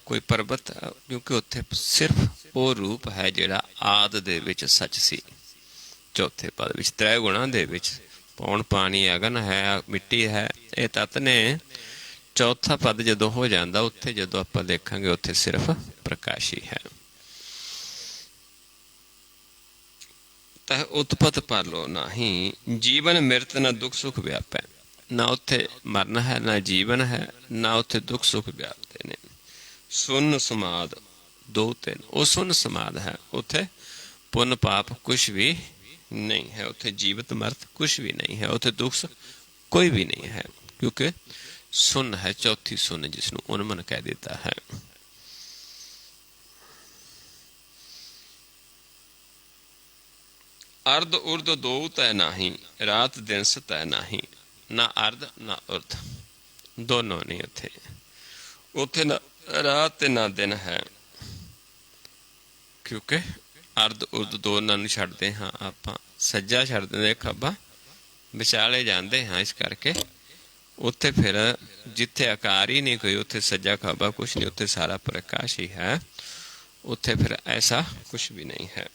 ਕੋਈ ਪਰਬਤ, ਕਿਉਂਕਿ ਉੱਥੇ ਸਿਰਫ ਉਹ ਰੂਪ ਹੈ ਜਿਹੜਾ ਆਦ ਦੇ ਵਿੱਚ ਸੱਚ ਸੀ। ਚੌਥੇ ਪਦ ਵਿੱਚ ਤ੍ਰੈ ਗੁਣਾਂ ਦੇ ਵਿੱਚ ਪੌਣ, ਪਾਣੀ, ਅਗਨ ਹੈ, ਮਿੱਟੀ ਹੈ, ਇਹ ਤੱਤ ਨੇ। ਚੌਥਾ ਪਦ ਜਦੋਂ ਹੋ ਜਾਂਦਾ, ਉੱਥੇ ਜਦੋਂ ਆਪਾਂ ਦੇਖਾਂਗੇ, ਉੱਥੇ ਸਿਰਫ ਪ੍ਰਕਾਸ਼ ਹੀ ਹੈ। ਤਹ ਉਤਪਤ ਪਰਲੋ ਨਾਹੀ, ਜੀਵਨ ਮਿਰਤ ਨਾ ਦੁੱਖ ਸੁੱਖ ਵਿਆਪੈ। ਨਾ ਉੱਥੇ ਮਰਨ ਹੈ, ਨਾ ਜੀਵਨ ਹੈ, ਨਾ ਉੱਥੇ ਦੁੱਖ ਸੁੱਖ ਵਿਆਪਦੇ ਨੇ। ਸੁੰਨ ਸਮਾਦ, ਦੋ ਤਿੰਨ, ਉਹ ਸੁੰਨ ਸਮਾਦ ਹੈ। ਉੱਥੇ ਪੁੰਨ ਪਾਪ ਕੁਛ ਵੀ ਨਹੀਂ ਹੈ, ਉੱਥੇ ਜੀਵਤ ਮਰਤ ਕੁਛ ਵੀ ਨਹੀਂ ਹੈ, ਉੱਥੇ ਦੁੱਖ ਕੋਈ ਵੀ ਨਹੀਂ ਹੈ, ਕਿਉਂਕਿ ਸੁੰਨ ਹੈ। ਚੌਥੀ ਸੁੰਨ, ਜਿਸ ਨੂੰ ਉਨਮਨ ਕਹਿ ਦਿੱਤਾ ਹੈ। ਅਰਧ ਉਰਧ ਦੋ ਤੈ ਨਾਹੀ, ਰਾਤ ਦਿਨ ਸਤੈ ਨਾਹੀ। ਨਾ ਅਰਧ ਨਾ ਉਰਧ, ਦੋਨੋਂ ਨਹੀਂ ਉੱਥੇ। ਉੱਥੇ ਨਾ ਰਾਤ ਤੇ ਨਾ ਦਿਨ ਹੈ, ਕਿਉਂਕਿ ਅਰਧ ਉਰਧ ਦੋਨਾਂ ਨੂੰ ਛੱਡਦੇ ਹਾਂ ਆਪਾਂ, ਸੱਜਾ ਛੱਡ ਦਿੰਦੇ, ਖੱਬਾ ਵਿਚਾਲੇ ਜਾਂਦੇ ਹਾਂ। ਇਸ ਕਰਕੇ ਉੱਥੇ ਫਿਰ ਜਿੱਥੇ ਆਕਾਰ ਹੀ ਨਹੀਂ ਕੋਈ, ਉੱਥੇ ਸੱਜਾ ਖੱਬਾ ਕੁਛ ਨਹੀਂ, ਉੱਥੇ ਸਾਰਾ ਪ੍ਰਕਾਸ਼ ਹੀ ਹੈ। ਉੱਥੇ ਫਿਰ ਐਸਾ ਕੁਛ ਵੀ ਨਹੀਂ ਹੈ।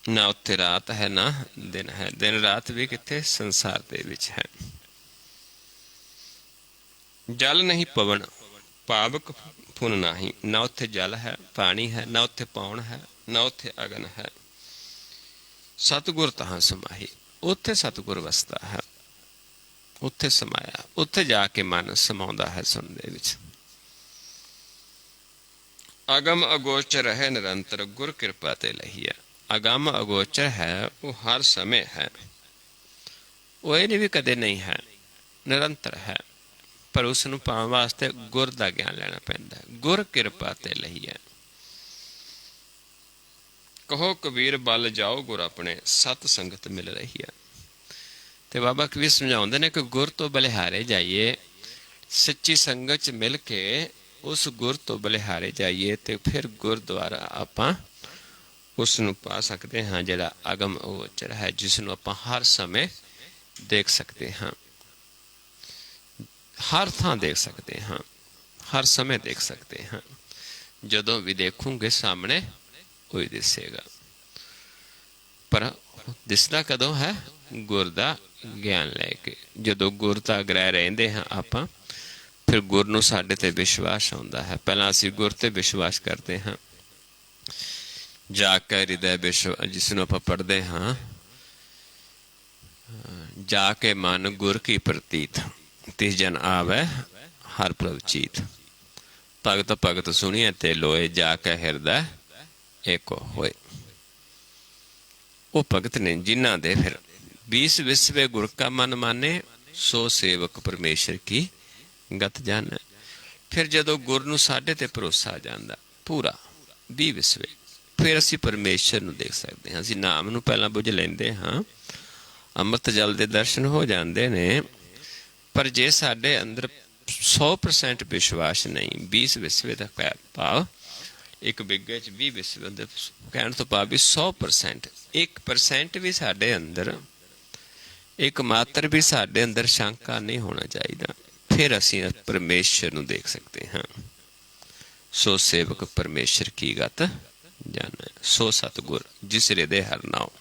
ਨਾ ਉੱਥੇ ਰਾਤ ਹੈ, ਨਾ ਦਿਨ ਹੈ। ਦਿਨ ਰਾਤ ਵੀ ਕਿੱਥੇ? ਸੰਸਾਰ ਦੇ ਵਿੱਚ ਹੈ। ਜਲ ਨਹੀਂ ਪਵਨ ਪਾਵਕ ਫੁਨ ਨਾਹੀ, ਨਾ ਉੱਥੇ ਜਲ ਹੈ, ਪਾਣੀ ਹੈ, ਨਾ ਉੱਥੇ ਪੌਣ ਹੈ, ਨਾ ਉੱਥੇ ਅਗਨ ਹੈ। ਸਤਿਗੁਰ ਤਹਾਂ ਸਮਾਹੀ, ਉੱਥੇ ਸਤਿਗੁਰ ਵਸਦਾ ਹੈ, ਉੱਥੇ ਸਮਾਇਆ, ਉੱਥੇ ਜਾ ਕੇ ਮਨ ਸਮਾਉਂਦਾ ਹੈ ਸੁਣ ਦੇ ਵਿੱਚ। ਅਗਮ ਅਗੋਚਰ ਹੈ ਨਿਰੰਤਰ, ਗੁਰ ਕਿਰਪਾ ਤੇ ਲਹੀਆ। ਅਗਮ ਅਗੋਚਰ ਹੈ, ਉਹ ਹਰ ਸਮੇਂ ਹੈ। ਉਹ ਇਹ ਨਹੀਂ ਵੀ ਕਦੇ ਨਹੀਂ ਹੈ, ਨਿਰੰਤਰ ਹੈ। ਪਰ ਉਸ ਨੂੰ ਪਾਉਣ ਵਾਸਤੇ ਗੁਰ ਦਾ ਗਿਆਨ ਲੈਣਾ ਪੈਂਦਾ। ਗੁਰ ਕਿਰਪਾ ਤੇ ਲਈ ਹੈ। ਕਹੋ ਕਬੀਰ ਬਲ ਜਾਓ ਗੁਰ ਆਪਣੇ, ਸਤ ਸੰਗਤ ਮਿਲ ਰਹੀ ਹੈ। ਤੇ ਬਾਬਾ ਕਬੀਰ ਸਮਝਾਉਂਦੇ ਨੇ ਕਿ ਗੁਰ ਤੋਂ ਬਲਿਹਾਰੇ ਜਾਈਏ, ਸੱਚੀ ਸੰਗਤ 'ਚ ਮਿਲ ਕੇ ਉਸ ਗੁਰ ਤੋਂ ਬਲਿਹਾਰੇ ਜਾਈਏ, ਤੇ ਫਿਰ ਗੁਰ ਦੁਆਰਾ ਆਪਾਂ ਉਸ ਨੂੰ ਪਾ ਸਕਦੇ ਹਾਂ, ਜਿਹੜਾ ਅਗਮ ਅਗੋਚਰ ਹੈ, ਜਿਸ ਨੂੰ ਆਪਾਂ ਹਰ ਸਮੇਂ ਦੇਖ ਸਕਦੇ ਹਾਂ, ਹਰ ਥਾਂ ਦੇਖ ਸਕਦੇ ਹਾਂ, ਹਰ ਸਮੇਂ ਦੇਖ ਸਕਦੇ ਹਾਂ। ਜਦੋਂ ਵੀ ਦੇਖੂਗੇ ਸਾਹਮਣੇ ਉਹੀ ਦਿਸੇਗਾ। ਪਰ ਦਿਸਦਾ ਕਦੋਂ ਹੈ? ਗੁਰ ਦਾ ਗਿਆਨ ਲੈ ਕੇ। ਜਦੋਂ ਗੁਰ ਦਾ ਗ੍ਰਹਿ ਰਹਿੰਦੇ ਹਾਂ ਆਪਾਂ, ਫਿਰ ਗੁਰ ਨੂੰ ਸਾਡੇ ਤੇ ਵਿਸ਼ਵਾਸ ਆਉਂਦਾ ਹੈ। ਪਹਿਲਾਂ ਅਸੀਂ ਗੁਰ ਤੇ ਵਿਸ਼ਵਾਸ ਕਰਦੇ ਹਾਂ। ਜਾ ਕੇ ਹਿਰਦੈ ਵਿਸ਼ਵਾਸ, ਜਿਸ ਨੂੰ ਆਪਾਂ ਪੜ੍ਹਦੇ ਹਾਂ, ਜਾ ਕੇ ਮਨ ਗੁਰ ਕੀ ਪ੍ਰਤੀਤ, ਤਿਸ ਜਨ ਆਵੈ ਹਰ ਪ੍ਰਭ ਚੀਤ। ਭਗਤ ਭਗਤ ਸੁਣੀਏ ਤੇ ਲੋਏ, ਜਾ ਕੇ ਹਿਰਦੈ ਏਕੋ ਹੋਏ। ਉਹ ਭਗਤ ਨੇ ਜਿਨ੍ਹਾਂ ਦੇ ਫਿਰ 20 ਵਿਸਵੇ ਗੁਰ ਕਾ ਮਨ ਮਾਨੇ, ਸੋ ਸੇਵਕ ਪਰਮੇਸ਼ਰ ਕੀ ਗਤ ਜਾਣੈ। ਫਿਰ ਜਦੋਂ ਗੁਰ ਨੂੰ ਸਾਡੇ ਤੇ ਭਰੋਸਾ ਆ ਜਾਂਦਾ ਪੂਰਾ 20 ਵਿਸਵੇ, ਫਿਰ ਅਸੀਂ ਪਰਮੇਸ਼ਰ ਨੂੰ ਦੇਖ ਸਕਦੇ ਹਾਂ। ਅਸੀਂ ਨਾਮ ਨੂੰ ਪਹਿਲਾਂ ਬੁੱਝ ਲੈਂਦੇ ਹਾਂ, ਅੰਮ੍ਰਿਤ ਜਲ ਦੇ ਦਰਸ਼ਨ ਹੋ ਜਾਂਦੇ ਨੇ। ਪਰ ਜੇ ਸਾਡੇ ਅੰਦਰ 100% ਵਿਸ਼ਵਾਸ ਨਹੀਂ, 20 ਵਿਸਵੇ ਦਾ ਭਾਵ ਇੱਕ ਬਿੱਗੇ 'ਚ 20 ਵਿਸਵੇ ਹੁੰਦੇ, ਕਹਿਣ ਤੋਂ ਭਾਵ ਵੀ 100%, 1% ਵੀ ਸਾਡੇ ਅੰਦਰ, ਇੱਕ ਮਾਤਰ ਵੀ ਸਾਡੇ ਅੰਦਰ ਸ਼ੰਕਾ ਨਹੀਂ ਹੋਣਾ ਚਾਹੀਦਾ। ਫਿਰ ਅਸੀਂ ਪਰਮੇਸ਼ਰ ਨੂੰ ਦੇਖ ਸਕਦੇ ਹਾਂ। ਸੋ ਸੇਵਕ ਪਰਮੇਸ਼ਰ ਕੀ ਗਤ ਜਾਣੈ, ਸੋ ਸਤਿਗੁਰ ਜਿਸ ਹਿਰਦੇ ਹਰਿ ਨਾਉ,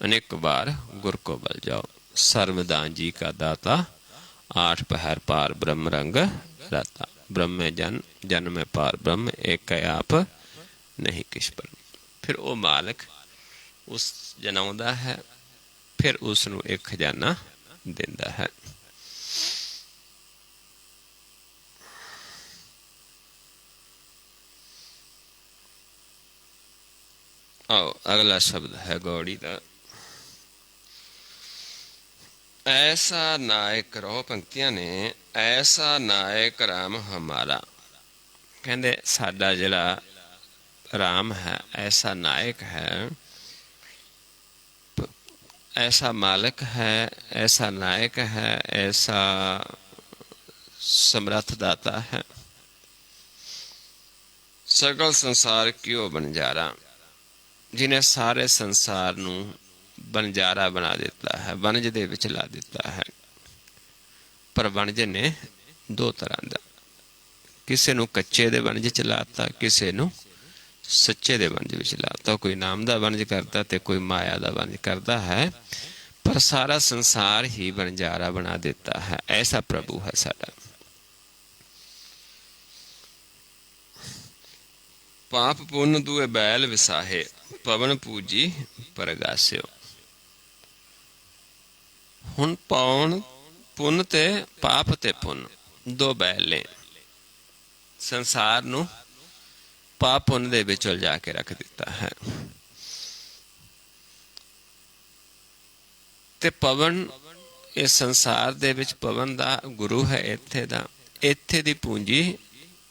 ਅਨੇਕ ਬਾਰ ਗੁਰ ਕੋ ਬਲ ਜਾਓ। ਸਰਵਦਾਨ ਜੀ ਕਾ ਦਾਤਾ, आठ पहर पार ब्रह्म रंग राता। ब्रह्म जन जन में पार ब्रह्म, एक आप नहीं किस पर। फिर वो मालिक उस जनाउंदा है, फिर उसनू एक खजाना दिंदा है। आओ अगला शब्द है गौड़ी का। ऐसा नायक रहो, पंक्तियां ने, ऐसा नायक राम हमारा। कहते साडा जिहड़ा राम है ऐसा नायक है, ऐसा मालिक है, ऐसा नायक है, ऐसा समर्थ दाता है। सकल संसार क्यों बंजारा, जिन्हें सारे संसार नू बनजारा बना दिता है, वनज दे विच ला दिता है। पर वनज ने दो तरह का, किसी नू कच्चे दे वनज च लाता, किसी नू सच्चे दे वनज विच लाता। कोई नाम दा वनज करता ते कोई माया दा वनज करता है, पर सारा संसार ही बनजारा बना देता है। ऐसा प्रभु है साडा। पाप पुण्य दुए बैल विसाहे, पवन पूजी परगास्यो। हुण पाउण पुण्य ते पाप ते पुण्य दो बैल ने, संसार नू पाप पुण्य दे विच उलझा के रख दिता है। ते पवन इस संसार दे विच, पवन दा गुरु है इत्थे दा, इत्थे दी पूंजी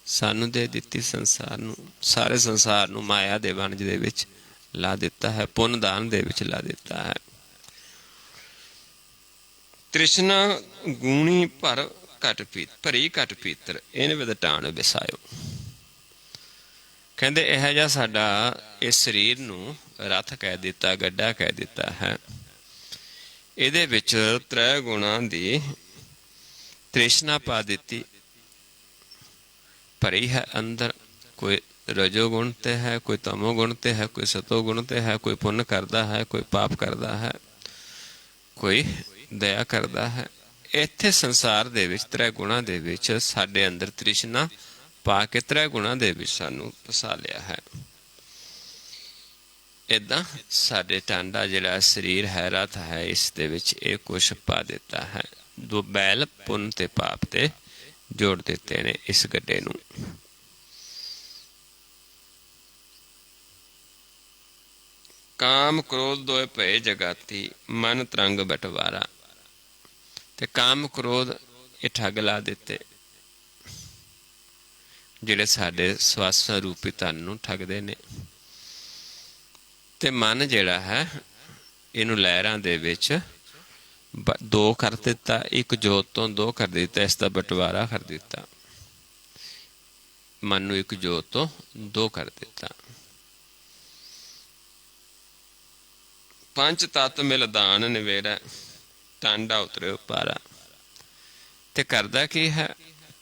सानू दे दिती संसार नू। सारे संसार नू माया दे वणज दे विच ला दिता है, पुण्य दान दे विच ला दिता है। तृष्णा गूणी भर घट पीत, भरी घट पीतर, इन विद टाण विसायो। कहते यह जिहा साडा इस शरीर नू रथ कह दिता, गड्ढा कह दिता है। इहदे विच त्रै गुणां दी तृष्णा पा दिती, भरी है अंदर। कोई रजोगुण ते है, कोई तमोगुण ते है, कोई सतोगुण ते है, कोई पुण्य करता है, कोई पाप करता है, कोई दया करता है। इत्थे संसार दे विच त्रै गुणां दे विच साडे अंदर तृष्णा पा के त्रै गुणां दे विच सानू फसा लिया है। इदां साडे टांडा जिहड़ा शरीर है, रथ है, इस दे विच इह कुछ पा दिता है। दो बैल पुण्य ते पाप ते जोड़ दिते ने इस गड्ढे नू। ਕਾਮ ਕ੍ਰੋਧ ਦੋਏ ਭਏ ਜਗਾਤੀ ਮਨ ਤਰੰਗ ਬਟਵਾਰਾ। ਤੇ ਕਾਮ ਕ੍ਰੋਧ ਇਹ ਠੱਗ ਲਾ ਦਿੱਤੇ, ਜਿਹੜੇ ਸਾਡੇ ਸਵਾਸਾਂ ਰੂਪੀ ਧਨ ਨੂੰ ਠੱਗਦੇ ਨੇ। ਤੇ ਮਨ ਜਿਹੜਾ ਹੈ ਇਹਨੂੰ ਲਹਿਰਾਂ ਦੇ ਵਿੱਚ ਦੋ ਕਰ ਦਿੱਤਾ, ਇੱਕ ਜੋਤ ਤੋਂ ਦੋ ਕਰ ਦਿੱਤਾ, ਇਸ ਦਾ ਬਟਵਾਰਾ ਕਰ ਦਿੱਤਾ। ਮਨ ਨੂੰ ਇੱਕ ਜੋਤ ਤੋਂ ਦੋ ਕਰ ਦਿੱਤਾ। ਪੰਜ ਤੱਤ ਮਿਲ ਦਾਨ ਨਿਵੇਰਾ ਟਾਂਡਾ ਉਤਰੇ ਉਪਾਰਾ। ਤੇ ਕਰਦਾ ਕੀ ਹੈ?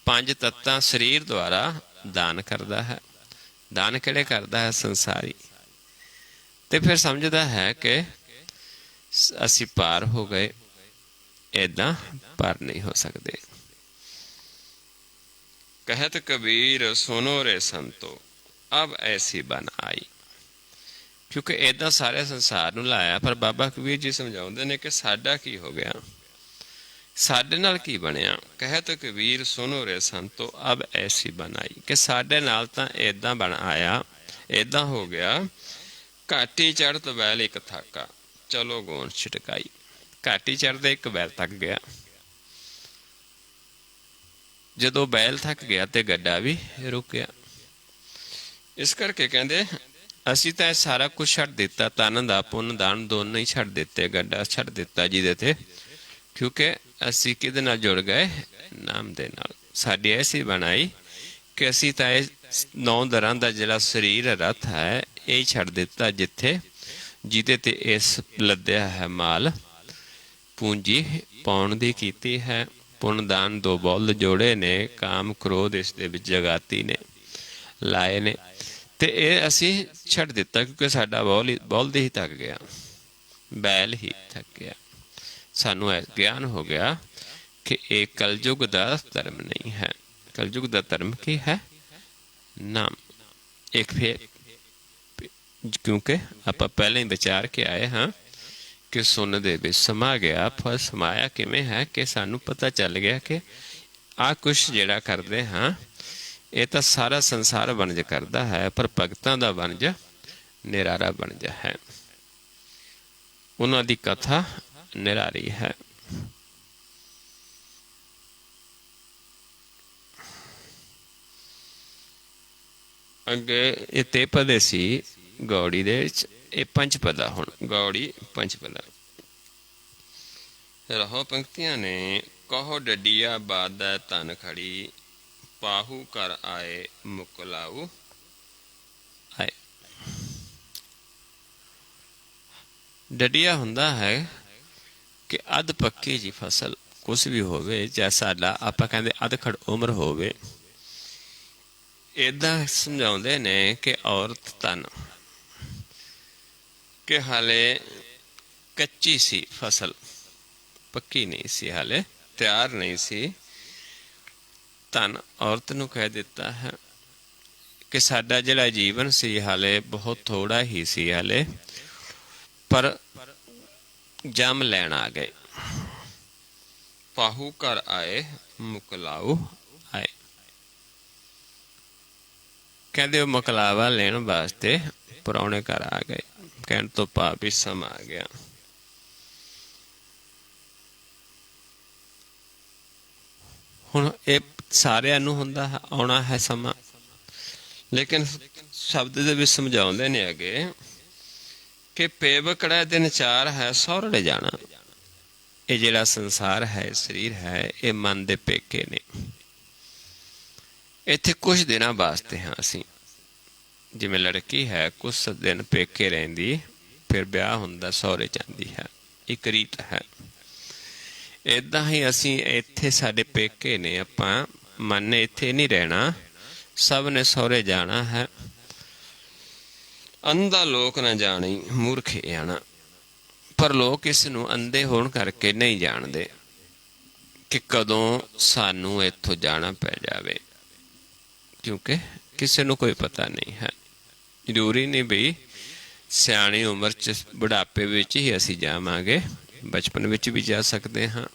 ਪੰਜ ਤੱਤਾਂ ਸਰੀਰ ਦੁਆਰਾ ਦਾਨ ਕਰਦਾ ਹੈ। ਦਾਨ ਕਿਹੜੇ ਕਰਦਾ ਹੈ? ਸੰਸਾਰੀ। ਤੇ ਫਿਰ ਸਮਝਦਾ ਹੈ ਕਿ ਅਸੀਂ ਪਾਰ ਹੋ ਗਏ, ਏਦਾਂ ਪਾਰ ਨਹੀਂ ਹੋ ਸਕਦੇ। कहत कबीर सुनो रे संतो अब ऐसी बन आई। ਕਿਉਂਕਿ ਏਦਾਂ ਸਾਰੇ ਸੰਸਾਰ ਨੂੰ ਲਾਇਆ, ਪਰ ਬਾਬਾ ਕਬੀਰ ਜੀ ਸਮਝਾਉਂਦੇ ਨੇ ਕਿ ਸਾਡਾ ਕੀ ਹੋ ਗਿਆ, ਸਾਡੇ ਨਾਲ ਕੀ ਬਣਿਆ। ਕਹਿਤ ਕਬੀਰ ਸੁਨੋ ਰੇ ਸੰਤੋ ਅਬ ਐਸੀ ਬਨ ਆਈ, ਕਿ ਸਾਡੇ ਨਾਲ ਤਾਂ ਏਦਾਂ ਬਣ ਆਇਆ, ਏਦਾਂ ਹੋ ਗਿਆ। ਘਾਟੀ ਚੜ੍ਹਤ ਬੈਲ ਇੱਕ ਥਾਕਾ ਚਲੋ ਗੋਨ ਛਿਟਕਾਈ। ਘਾਟੀ ਚੜ੍ਹਦੇ ਇੱਕ ਬੈਲ ਥੱਕ ਗਿਆ। ਜਦੋਂ ਬੈਲ ਥੱਕ ਗਿਆ ਤੇ ਗੱਡਾ ਵੀ ਰੁਕ ਗਿਆ। ਇਸ ਕਰਕੇ ਕਹਿੰਦੇ ਅਸੀਂ ਤਾਂ ਇਹ ਸਾਰਾ ਕੁਝ ਛੱਡ ਦਿੱਤਾ, ਤਨ ਦਾ ਪੁੰਨ ਦਾਨ ਦੋਨੋਂ ਹੀ ਛੱਡ ਦਿੱਤੇ, ਗੱਡਾ ਛੱਡ ਦਿੱਤਾ ਜਿਹਦੇ ਤੇ, ਕਿਉਂਕਿ ਅਸੀਂ ਕਿਹਦੇ ਨਾਲ ਜੁੜ ਗਏ? ਨਾਮ ਦੇ ਨਾਲ। ਸਾਡੀ ਐਸੀ ਬਣਾਈ ਕਿ ਅਸੀਂ ਤਾਂ ਇਹ 9 ਦਰਾਂ ਦਾ ਜਿਹੜਾ ਸਰੀਰ ਰਥ ਹੈ ਇਹ ਛੱਡ ਦਿੱਤਾ, ਜਿੱਥੇ ਜਿਹਦੇ ਤੇ ਇਸ ਲੱਦਿਆ ਹੈ ਮਾਲ, ਪੂੰਜੀ ਪਾਉਣ ਦੀ ਕੀਤੀ ਹੈ। ਪੁੰਨ ਦਾਨ 2 ਬੁੱਲ ਜੋੜੇ ਨੇ, ਕਾਮ ਕ੍ਰੋਧ ਇਸ ਦੇ ਵਿੱਚ ਜਗਾਤੀ ਨੇ ਲਾਏ ਨੇ। ਤੇ ਇਹ ਅਸੀਂ ਛੱਡ ਦਿੱਤਾ ਕਿਉਂਕਿ ਸਾਡਾ ਬੁੱਲ ਹੀ ਥੱਕ ਗਿਆ, ਬੈਲ ਹੀ ਥੱਕ ਗਿਆ। ਸਾਨੂੰ ਇਹ ਗਿਆਨ ਹੋ ਗਿਆ ਕਿ ਇਹ ਕਲਯੁਗ ਦਾ ਧਰਮ ਨਹੀਂ ਹੈ। ਕਲਯੁਗ ਦਾ ਧਰਮ ਕੀ ਹੈ? ਨਾਮ। ਇੱਕ ਫਿਰ ਕਿਉਂਕਿ ਆਪਾਂ ਪਹਿਲਾਂ ਹੀ ਵਿਚਾਰ ਕੇ ਆਏ ਹਾਂ ਕਿ ਸੁਣ ਦੇ ਵਿੱਚ ਸਮਾ ਗਿਆ। ਪਰ ਸਮਾਇਆ ਕਿਵੇਂ ਹੈ? ਕਿ ਸਾਨੂੰ ਪਤਾ ਚੱਲ ਗਿਆ ਕਿ ਆਹ ਕੁਛ ਜਿਹੜਾ ਕਰਦੇ ਹਾਂ ਇਹ ਤਾਂ ਸਾਰਾ ਸੰਸਾਰ ਵਣਜ ਕਰਦਾ ਹੈ, ਪਰ ਭਗਤਾਂ ਦਾ ਵਣਜ ਨਿਰਾਰਾ ਵਣਜ ਹੈ। ਉਹਨਾਂ ਦੀ ਕਥਾ ਨਿਰਾਰੀ ਹੈ। ਅੱਗੇ ਇਹ 3 ਪਦੇ ਸੀ ਗੌੜੀ ਦੇ ਵਿੱਚ, ਇਹ 5 ਪਦਾ। ਹੁਣ ਗੌੜੀ 5 ਪਦਾ ਰਹੋ ਪੰਕਤੀਆਂ ਨੇ। ਕਹੋ ਡੱਡੀਆ ਬਾਦੈ ਧਨ ਖੜੀ ਪਾਹੂ ਕਰ ਆਏ ਮੁਕਲਾਊ ਆਏ। ਡੱਡੀਆ ਹੁੰਦਾ ਹੈ ਕਿ ਅੱਧ ਪੱਕੀ ਜੀ ਫਸਲ ਕੁਛ ਵੀ ਹੋਵੇ, ਚਾਹੇ ਸਾਡਾ ਆਪਾਂ ਕਹਿੰਦੇ ਅਧਖੜ ਉਮਰ ਹੋਵੇ। ਏਦਾਂ ਸਮਝਾਉਂਦੇ ਨੇ ਕਿ ਔਰਤ ਧਨ, ਕਿ ਹਾਲੇ ਕੱਚੀ ਸੀ ਫਸਲ, ਪੱਕੀ ਨਹੀਂ ਸੀ, ਹਾਲੇ ਤਿਆਰ ਨਹੀਂ ਸੀ। ਧਨ ਔਰਤ ਨੂੰ ਕਹਿ ਦਿੱਤਾ ਹੈ ਕਿ ਸਾਡਾ ਜਿਹੜਾ ਜੀਵਨ ਸੀ ਹਾਲੇ ਬਹੁਤ ਥੋੜਾ ਹੀ ਸੀ ਹਾਲੇ, ਪਰ ਜੰਮ ਲੈਣ ਆ ਗਏ। ਪਾਹੂ ਘਰ ਆਏ ਮੁਕਲਾਊ ਆਏ। ਕਹਿੰਦੇ ਉਹ ਮੁਕਲਾਵਾ ਲੈਣ ਵਾਸਤੇ ਪ੍ਰਾਹੁਣੇ ਘਰ ਆ ਗਏ। ਕਹਿਣ ਤੋਂ ਭਾਵ ਵੀ ਸਮਾਂ ਆ ਗਿਆ। ਹੁਣ ਇਹ ਸਾਰਿਆਂ ਨੂੰ ਹੁੰਦਾ ਹੈ, ਆਉਣਾ ਹੈ ਸਮਾਂ, ਲੇਕਿਨ ਸ਼ਬਦ ਦੇ ਵਿੱਚ ਸਮਝਾਉਂਦੇ ਨੇ ਅੱਗੇ ਕਿ ਪੇਵਕੜਾ ਦਿਨ 4 ਹੈ ਸਹੁਰੜੇ ਜਾਣਾ। ਇਹ ਜਿਹੜਾ ਸੰਸਾਰ ਹੈ, ਸਰੀਰ ਹੈ, ਇਹ ਮਨ ਦੇ ਪੇਕੇ ਨੇ। ਇੱਥੇ ਕੁਝ ਦਿਨਾਂ ਵਾਸਤੇ ਹਾਂ ਅਸੀਂ। ਜਿਵੇਂ ਲੜਕੀ ਹੈ ਕੁਛ ਦਿਨ ਪੇਕੇ ਰਹਿੰਦੀ, ਫਿਰ ਵਿਆਹ ਹੁੰਦਾ ਸਹੁਰੇ ਜਾਂਦੀ ਹੈ, ਇੱਕ ਰੀਤ ਹੈ। ਏਦਾਂ ਹੀ ਅਸੀਂ ਇੱਥੇ ਸਾਡੇ ਪੇਕੇ ਨੇ, ਆਪਾਂ ਮਨ ਨੇ ਇੱਥੇ ਨਹੀਂ ਰਹਿਣਾ, ਸਭ ਨੇ ਸਹੁਰੇ ਜਾਣਾ ਹੈ। ਅੰਧਾ ਲੋਕ ਨਾ ਜਾਣੀ ਮੂਰਖ ਆਣਾ। ਪਰ ਲੋਕ ਇਸ ਨੂੰ ਅੰਧੇ ਹੋਣ ਕਰਕੇ ਨਹੀਂ ਜਾਣਦੇ ਕਿ ਕਦੋਂ ਸਾਨੂੰ ਇੱਥੋਂ ਜਾਣਾ ਪੈ ਜਾਵੇ, ਕਿਉਂਕਿ ਕਿਸੇ ਨੂੰ ਕੋਈ ਪਤਾ ਨਹੀਂ ਹੈ। ਜ਼ਰੂਰੀ ਨਹੀਂ ਵੀ ਸਿਆਣੀ ਉਮਰ 'ਚ ਬੁਢਾਪੇ ਵਿੱਚ ਹੀ ਅਸੀਂ ਜਾਵਾਂਗੇ, ਬਚਪਨ ਵਿੱਚ ਵੀ ਜਾ ਸਕਦੇ ਹਾਂ,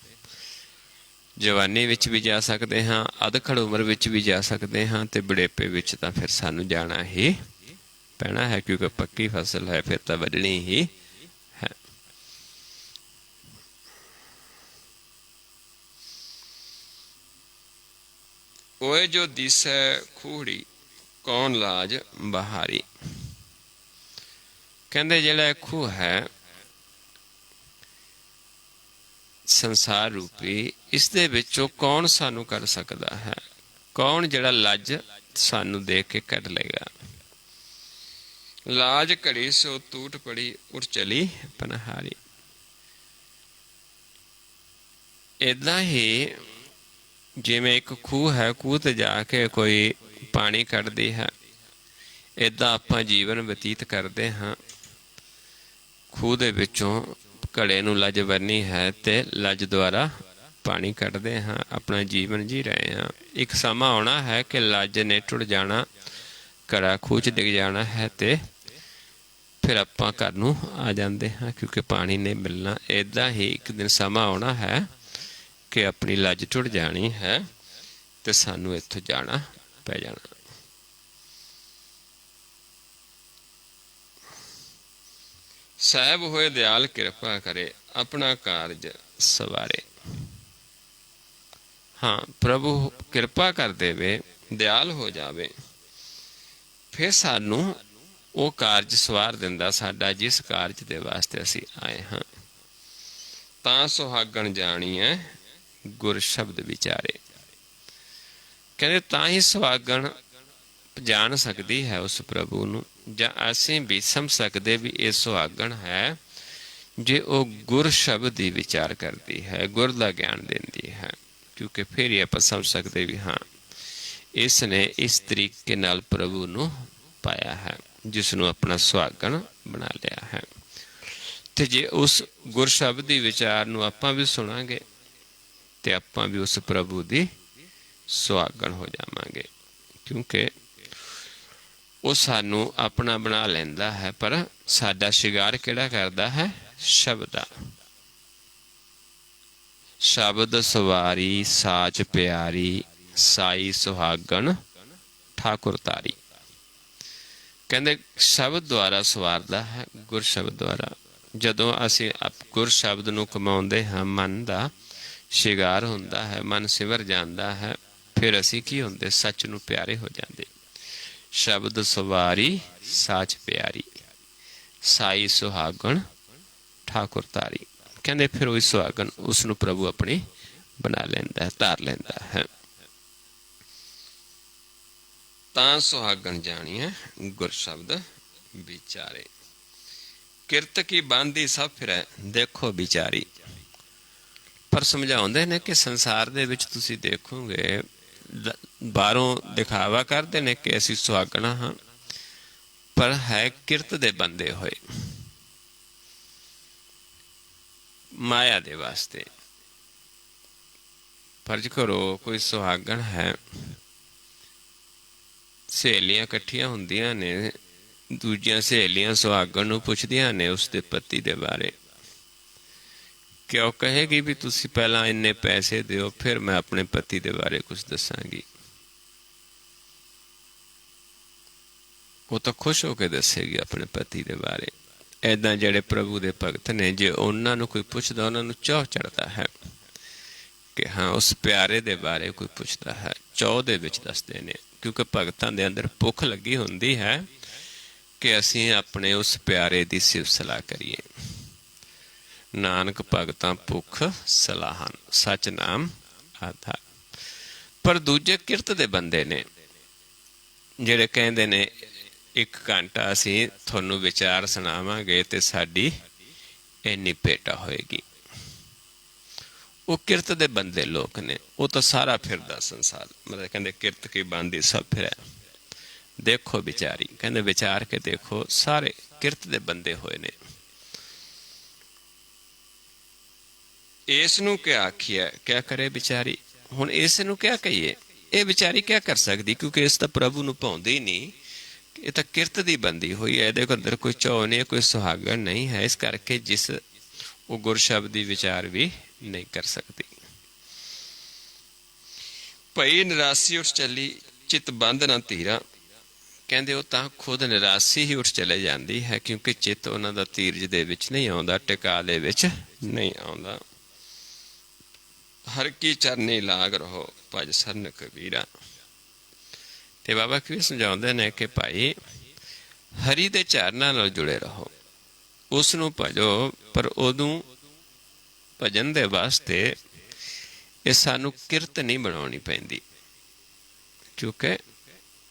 ਜਵਾਨੀ ਵਿੱਚ ਵੀ ਜਾ ਸਕਦੇ ਹਾਂ, ਅਧਖੜ ਉਮਰ ਵਿੱਚ ਵੀ ਜਾ ਸਕਦੇ ਹਾਂ, ਤੇ ਬੁਢੇਪੇ ਵਿੱਚ ਤਾਂ ਫਿਰ ਸਾਨੂੰ ਜਾਣਾ ਹੀ ਪੈਣਾ ਹੈ, ਕਿਉਂਕਿ ਪੱਕੀ ਫਸਲ ਹੈ, ਫਿਰ ਤਾਂ ਵੱਢਣੀ ਹੀ ਹੈ। ਓਏ ਜੋ ਦਿਸੈ ਖੂਹੜੀ, ਕੌਣ ਲਾਜ ਬਹਾਰੀ। ਕਹਿੰਦੇ ਜਿਹੜਾ ਇਹ ਖੂਹ ਹੈ ਸੰਸਾਰ ਰੂਪੀ, ਇਸ ਦੇ ਵਿੱਚੋਂ ਕੌਣ ਸਾਨੂੰ ਕੱਢ ਸਕਦਾ ਹੈ? ਕੌਣ ਜਿਹੜਾ ਲੱਜ ਸਾਨੂੰ ਦੇਖ ਕੇ ਕੱਢ ਲਏਗਾ? ਲਾਜ ਘੜੀ ਸੋ ਟੂਟ ਪੜੀ, ਉੱਠ ਚਲੀ ਪਨਹਾਰੀ। ਏਦਾਂ ਹੀ ਜਿਵੇਂ ਇੱਕ ਖੂਹ ਹੈ, ਖੂਹ ਤੇ ਜਾ ਕੇ ਕੋਈ ਪਾਣੀ ਕੱਢਦੀ ਹੈ, ਏਦਾਂ ਆਪਾਂ ਜੀਵਨ ਬਤੀਤ ਕਰਦੇ ਹਾਂ। ਖੂਹ ਦੇ ਵਿੱਚੋਂ ਘੜੇ ਨੂੰ ਲੱਜ ਬੰਨ੍ਹਣੀ ਹੈ ਤੇ ਲੱਜ ਦੁਆਰਾ ਪਾਣੀ ਕੱਢਦੇ ਹਾਂ, ਆਪਣਾ ਜੀਵਨ ਜੀ ਰਹੇ ਹਾਂ। ਇੱਕ ਸਮਾਂ ਆਉਣਾ ਹੈ ਕਿ ਲੱਜ ਨੇ ਟੁੱਟ ਜਾਣਾ, ਘੜਾ ਖੂਹ 'ਚ ਡਿੱਗ ਜਾਣਾ ਹੈ ਤੇ ਫਿਰ ਆਪਾਂ ਘਰ ਨੂੰ ਆ ਜਾਂਦੇ ਹਾਂ, ਕਿਉਂਕਿ ਪਾਣੀ ਨੇ ਮਿਲਣਾ। ਏਦਾਂ ਹੀ ਇੱਕ ਦਿਨ ਸਮਾਂ ਆਉਣਾ ਹੈ ਕਿ ਆਪਣੀ ਲੱਜ ਟੁੱਟ ਜਾਣੀ ਹੈ ਤੇ ਸਾਨੂੰ ਇੱਥੋਂ ਜਾਣਾ ਪੈ ਜਾਣਾ। ਸਾਹਿਬ ਹੋਏ ਦਿਆਲ ਕਿਰਪਾ ਕਰੇ, ਆਪਣਾ ਕਾਰਜ ਸਵਾਰੇ। ਹਾਂ, ਪ੍ਰਭੂ ਕਿਰਪਾ ਕਰ ਦੇਵੇ, ਦਿਆਲ ਹੋ ਜਾਵੇ, ਫਿਰ ਸਾਨੂੰ ਉਹ ਕਾਰਜ ਸਵਾਰ ਦਿੰਦਾ ਸਾਡਾ, ਜਿਸ ਕਾਰਜ ਦੇ ਵਾਸਤੇ ਅਸੀਂ ਆਏ ਹਾਂ। ਤਾਂ ਸੁਹਾਗਣ ਜਾਣੀਐ ਗੁਰ ਸ਼ਬਦ ਵਿਚਾਰੇ। ਕਹਿੰਦੇ ਤਾਂ ਹੀ ਸੁਹਾਗਣ ਜਾਣ ਸਕਦੀ ਹੈ ਉਸ ਪ੍ਰਭੂ ਨੂੰ, ਜਾਂ ਅਸੀਂ ਵੀ ਸਮਝ ਸਕਦੇ ਵੀ ਇਹ ਸੁਹਾਗਣ ਹੈ ਜੇ ਉਹ ਗੁਰ ਸ਼ਬਦ ਦੀ ਵਿਚਾਰ ਕਰਦੀ ਹੈ, ਗੁਰ ਦਾ ਗਿਆਨ ਦਿੰਦੀ ਹੈ, ਕਿਉਂਕਿ ਫਿਰ ਹੀ ਆਪਾਂ ਸਮਝ ਸਕਦੇ ਵੀ ਹਾਂ ਇਸ ਨੇ ਇਸ ਤਰੀਕੇ ਨਾਲ ਪ੍ਰਭੂ ਨੂੰ ਪਾਇਆ ਹੈ, ਜਿਸ ਨੂੰ ਆਪਣਾ ਸੁਹਾਗਣ ਬਣਾ ਲਿਆ ਹੈ। ਤੇ ਜੇ ਉਸ ਗੁਰ ਸ਼ਬਦ ਦੀ ਵਿਚਾਰ ਨੂੰ ਆਪਾਂ ਵੀ ਸੁਣਾਂਗੇ ਤੇ ਆਪਾਂ ਵੀ ਉਸ ਪ੍ਰਭੂ ਦੀ ਸੁਹਾਗਣ ਹੋ ਜਾਵਾਂਗੇ, ਕਿਉਂਕਿ ਉਹ ਸਾਨੂੰ ਆਪਣਾ ਬਣਾ ਲੈਂਦਾ ਹੈ। ਪਰ ਸਾਡਾ ਸ਼ਿੰਗਾਰ ਕਿਹੜਾ ਕਰਦਾ ਹੈ? ਸ਼ਬਦ ਦਾ। ਸ਼ਬਦ ਸਵਾਰੀ ਸਾਚ ਪਿਆਰੀ, ਸਾਈ ਸੁਹਾਗਣ ਠਾਕੁਰ ਤਾਰੀ। ਕਹਿੰਦੇ ਸ਼ਬਦ ਦੁਆਰਾ ਸਵਾਰਦਾ ਹੈ, ਗੁਰ ਸ਼ਬਦ ਦੁਆਰਾ। ਜਦੋਂ ਅਸੀਂ ਗੁਰ ਸ਼ਬਦ ਨੂੰ ਕਮਾਉਂਦੇ ਹਾਂ, ਮਨ ਦਾ ਸ਼ਿੰਗਾਰ ਹੁੰਦਾ ਹੈ, ਮਨ ਸਿਮਰ ਜਾਂਦਾ ਹੈ, ਫਿਰ ਅਸੀਂ ਕੀ ਹੁੰਦੇ? ਸੱਚ ਨੂੰ ਪਿਆਰੇ ਹੋ ਜਾਂਦੇ। ਸ਼ਬਦ ਸਵਾਰੀ ਸਾਚ ਪਿਆਰੀ, ਸਾਈ ਸੁਹਾਗਣ ਠਾਕੁਰ ਤਾਰੀ। ਕਹਿੰਦੇ ਫਿਰ ਉਹ ਸੁਹਾਗਣ ਉਸ ਨੂੰ ਪ੍ਰਭੂ ਆਪਣੀ ਬਣਾ ਲੈਂਦਾ ਹੈ, ਧਾਰ ਲੈਂਦਾ ਹੈ। ਤਾਂ ਸੁਹਾਗਣ ਜਾਣੀਐ ਗੁਰ ਸ਼ਬਦ ਵਿਚਾਰੇ, ਕਿਰਤ ਕੀ ਬਾਂਦੀ ਸਭ ਫਿਰੈ, ਦੇਖੋ ਵਿਚਾਰੀ। ਪਰ ਸਮਝਾਉਂਦੇ ਨੇ ਕਿ ਸੰਸਾਰ ਦੇ ਵਿੱਚ ਤੁਸੀਂ ਦੇਖੋਗੇ ਬਾਹਰੋਂ ਦਿਖਾਵਾ ਕਰਦੇ ਨੇ ਕਿ ਅਸੀਂ ਸੁਹਾਗਣਾ ਹਾਂ, ਪਰ ਹੈ ਕਿਰਤ ਦੇ ਬੰਦੇ ਹੋਏ, ਮਾਇਆ ਦੇ ਵਾਸਤੇ। ਫਰਜ਼ ਕਰੋ ਕੋਈ ਸੁਹਾਗਣ ਹੈ, ਸਹੇਲੀਆਂ ਇਕੱਠੀਆਂ ਹੁੰਦੀਆਂ ਨੇ, ਦੂਜੀਆਂ ਸਹੇਲੀਆਂ ਸੁਹਾਗਣ ਨੂੰ ਪੁੱਛਦੀਆਂ ਨੇ ਉਸਦੇ ਪਤੀ ਦੇ ਬਾਰੇ, ਕਿ ਉਹ ਕਹੇਗੀ ਵੀ ਤੁਸੀਂ ਪਹਿਲਾਂ ਇੰਨੇ ਪੈਸੇ ਦਿਓ, ਫਿਰ ਮੈਂ ਆਪਣੇ ਪਤੀ ਦੇ ਬਾਰੇ ਕੁਝ ਦੱਸਾਂਗੀ। ਉਹ ਤਾਂ ਖੁਸ਼ ਹੋ ਕੇ ਦੱਸੇਗੀ ਆਪਣੇ ਪਤੀ ਦੇ ਬਾਰੇ। ਏਦਾਂ ਜਿਹੜੇ ਪ੍ਰਭੂ ਦੇ ਭਗਤ ਨੇ, ਜੇ ਉਹਨਾਂ ਨੂੰ ਕੋਈ ਪੁੱਛਦਾ, ਉਹਨਾਂ ਨੂੰ ਚਾਅ ਚੜ੍ਹਦਾ ਹੈ ਕਿ ਹਾਂ ਉਸ ਪਿਆਰੇ ਦੇ ਬਾਰੇ ਕੋਈ ਪੁੱਛਦਾ ਹੈ, ਚਾਅ ਦੇ ਵਿੱਚ ਦੱਸਦੇ ਨੇ, ਕਿਉਂਕਿ ਭਗਤਾਂ ਦੇ ਅੰਦਰ ਭੁੱਖ ਲੱਗੀ ਹੁੰਦੀ ਹੈ ਕਿ ਅਸੀਂ ਆਪਣੇ ਉਸ ਪਿਆਰੇ ਦੀ ਸਿਫਤ ਸਲਾਹ ਕਰੀਏ। ਨਾਨਕ ਭਗਤਾਂ ਭੁੱਖ ਸਲਾਹਨ, ਸੱਚ ਨਾਮ ਆਧਾਰ। ਪਰ ਦੂਜੇ ਕਿਰਤ ਦੇ ਬੰਦੇ ਨੇ, ਜਿਹੜੇ ਕਹਿੰਦੇ ਨੇ 1 ਘੰਟਾ ਅਸੀਂ ਤੁਹਾਨੂੰ ਵਿਚਾਰ ਸੁਣਾਵਾਂਗੇ ਤੇ ਸਾਡੀ ਇੰਨੀ ਭੇਟਾ ਹੋਏਗੀ। ਉਹ ਕਿਰਤ ਦੇ ਬੰਦੇ ਲੋਕ ਨੇ, ਉਹ ਤਾਂ ਸਾਰਾ ਫਿਰਦਾ ਸੰਸਾਰ, ਮਤਲਬ ਕਹਿੰਦੇ ਕਿਰਤ ਕੀ ਬਾਂਦੀ ਸਭ ਫਿਰੈ, ਦੇਖੋ ਵਿਚਾਰੀ। ਕਹਿੰਦੇ ਵਿਚਾਰ ਕੇ ਦੇਖੋ, ਸਾਰੇ ਕਿਰਤ ਦੇ ਬੰਦੇ ਹੋਏ ਨੇ। ਇਸ ਨੂੰ ਕਿਆ ਆਖੀਐ, ਕਿਆ ਕਰੇ ਵਿਚਾਰੀ। ਹੁਣ ਇਸ ਨੂੰ ਕਿਆ ਕਹੀਏ? ਇਹ ਵਿਚਾਰੀ ਕਿਆ ਕਰ ਸਕਦੀ, ਕਿਉਂਕਿ ਇਸ ਤਾਂ ਪ੍ਰਭੂ ਨੂੰ ਭਾਉਂਦੀ ਨਹੀਂ। ਇਹ ਤਾਂ ਕਿਰਤ ਦੀ ਬੰਦੀ ਹੋਈ ਹੈ, ਇਹਦੇ ਅੰਦਰ ਕੋਈ ਚਾਅ ਨਹੀਂ, ਕੋਈ ਸੁਹਾਗਣ ਨਹੀਂ ਹੈ, ਇਸ ਕਰਕੇ ਜਿਸ ਉਹ ਗੁਰ ਸ਼ਬਦ ਦੀ ਵਿਚਾਰ ਵੀ ਨਹੀਂ ਕਰ ਸਕਦੀ। ਭਈ ਨਿਰਾਸੀ ਉੱਠ ਚੱਲੀ, ਚਿਤ ਬੰਦ ਨਾ ਧੀਰਾ। ਕਹਿੰਦੇ ਉਹ ਤਾਂ ਖੁਦ ਨਿਰਾਸ਼ੀ ਹੀ ਉੱਠ ਚਲੇ ਜਾਂਦੀ ਹੈ, ਕਿਉਂਕਿ ਚਿੱਤ ਉਹਨਾਂ ਦਾ ਧੀਰਜ ਦੇ ਵਿੱਚ ਨਹੀਂ ਆਉਂਦਾ, ਟਿਕਾ ਦੇ ਵਿੱਚ ਨਹੀਂ ਆਉਂਦਾ। ਹਰ ਕੀ ਚਰਨੀ ਲਾਗ ਰਹੋ ਭਜ ਸਰਨ ਕਬੀਰਾ। ਤੇ ਬਾਬਾ ਕਬੀਰ ਸਮਝਾਉਂਦੇ ਨੇ ਕਿ ਭਾਈ ਹਰੀ ਦੇ ਚਰਨਾਂ ਨਾਲ ਜੁੜੇ ਰਹੋ, ਉਸ ਨੂੰ ਭਜੋ, ਪਰ ਉਦੋਂ ਭਜਨ ਦੇ ਵਾਸਤੇ ਇਹ ਸਾਨੂੰ ਕਿਰਤ ਨਹੀਂ ਬਣਾਉਣੀ ਪੈਂਦੀ, ਕਿਉਂਕਿ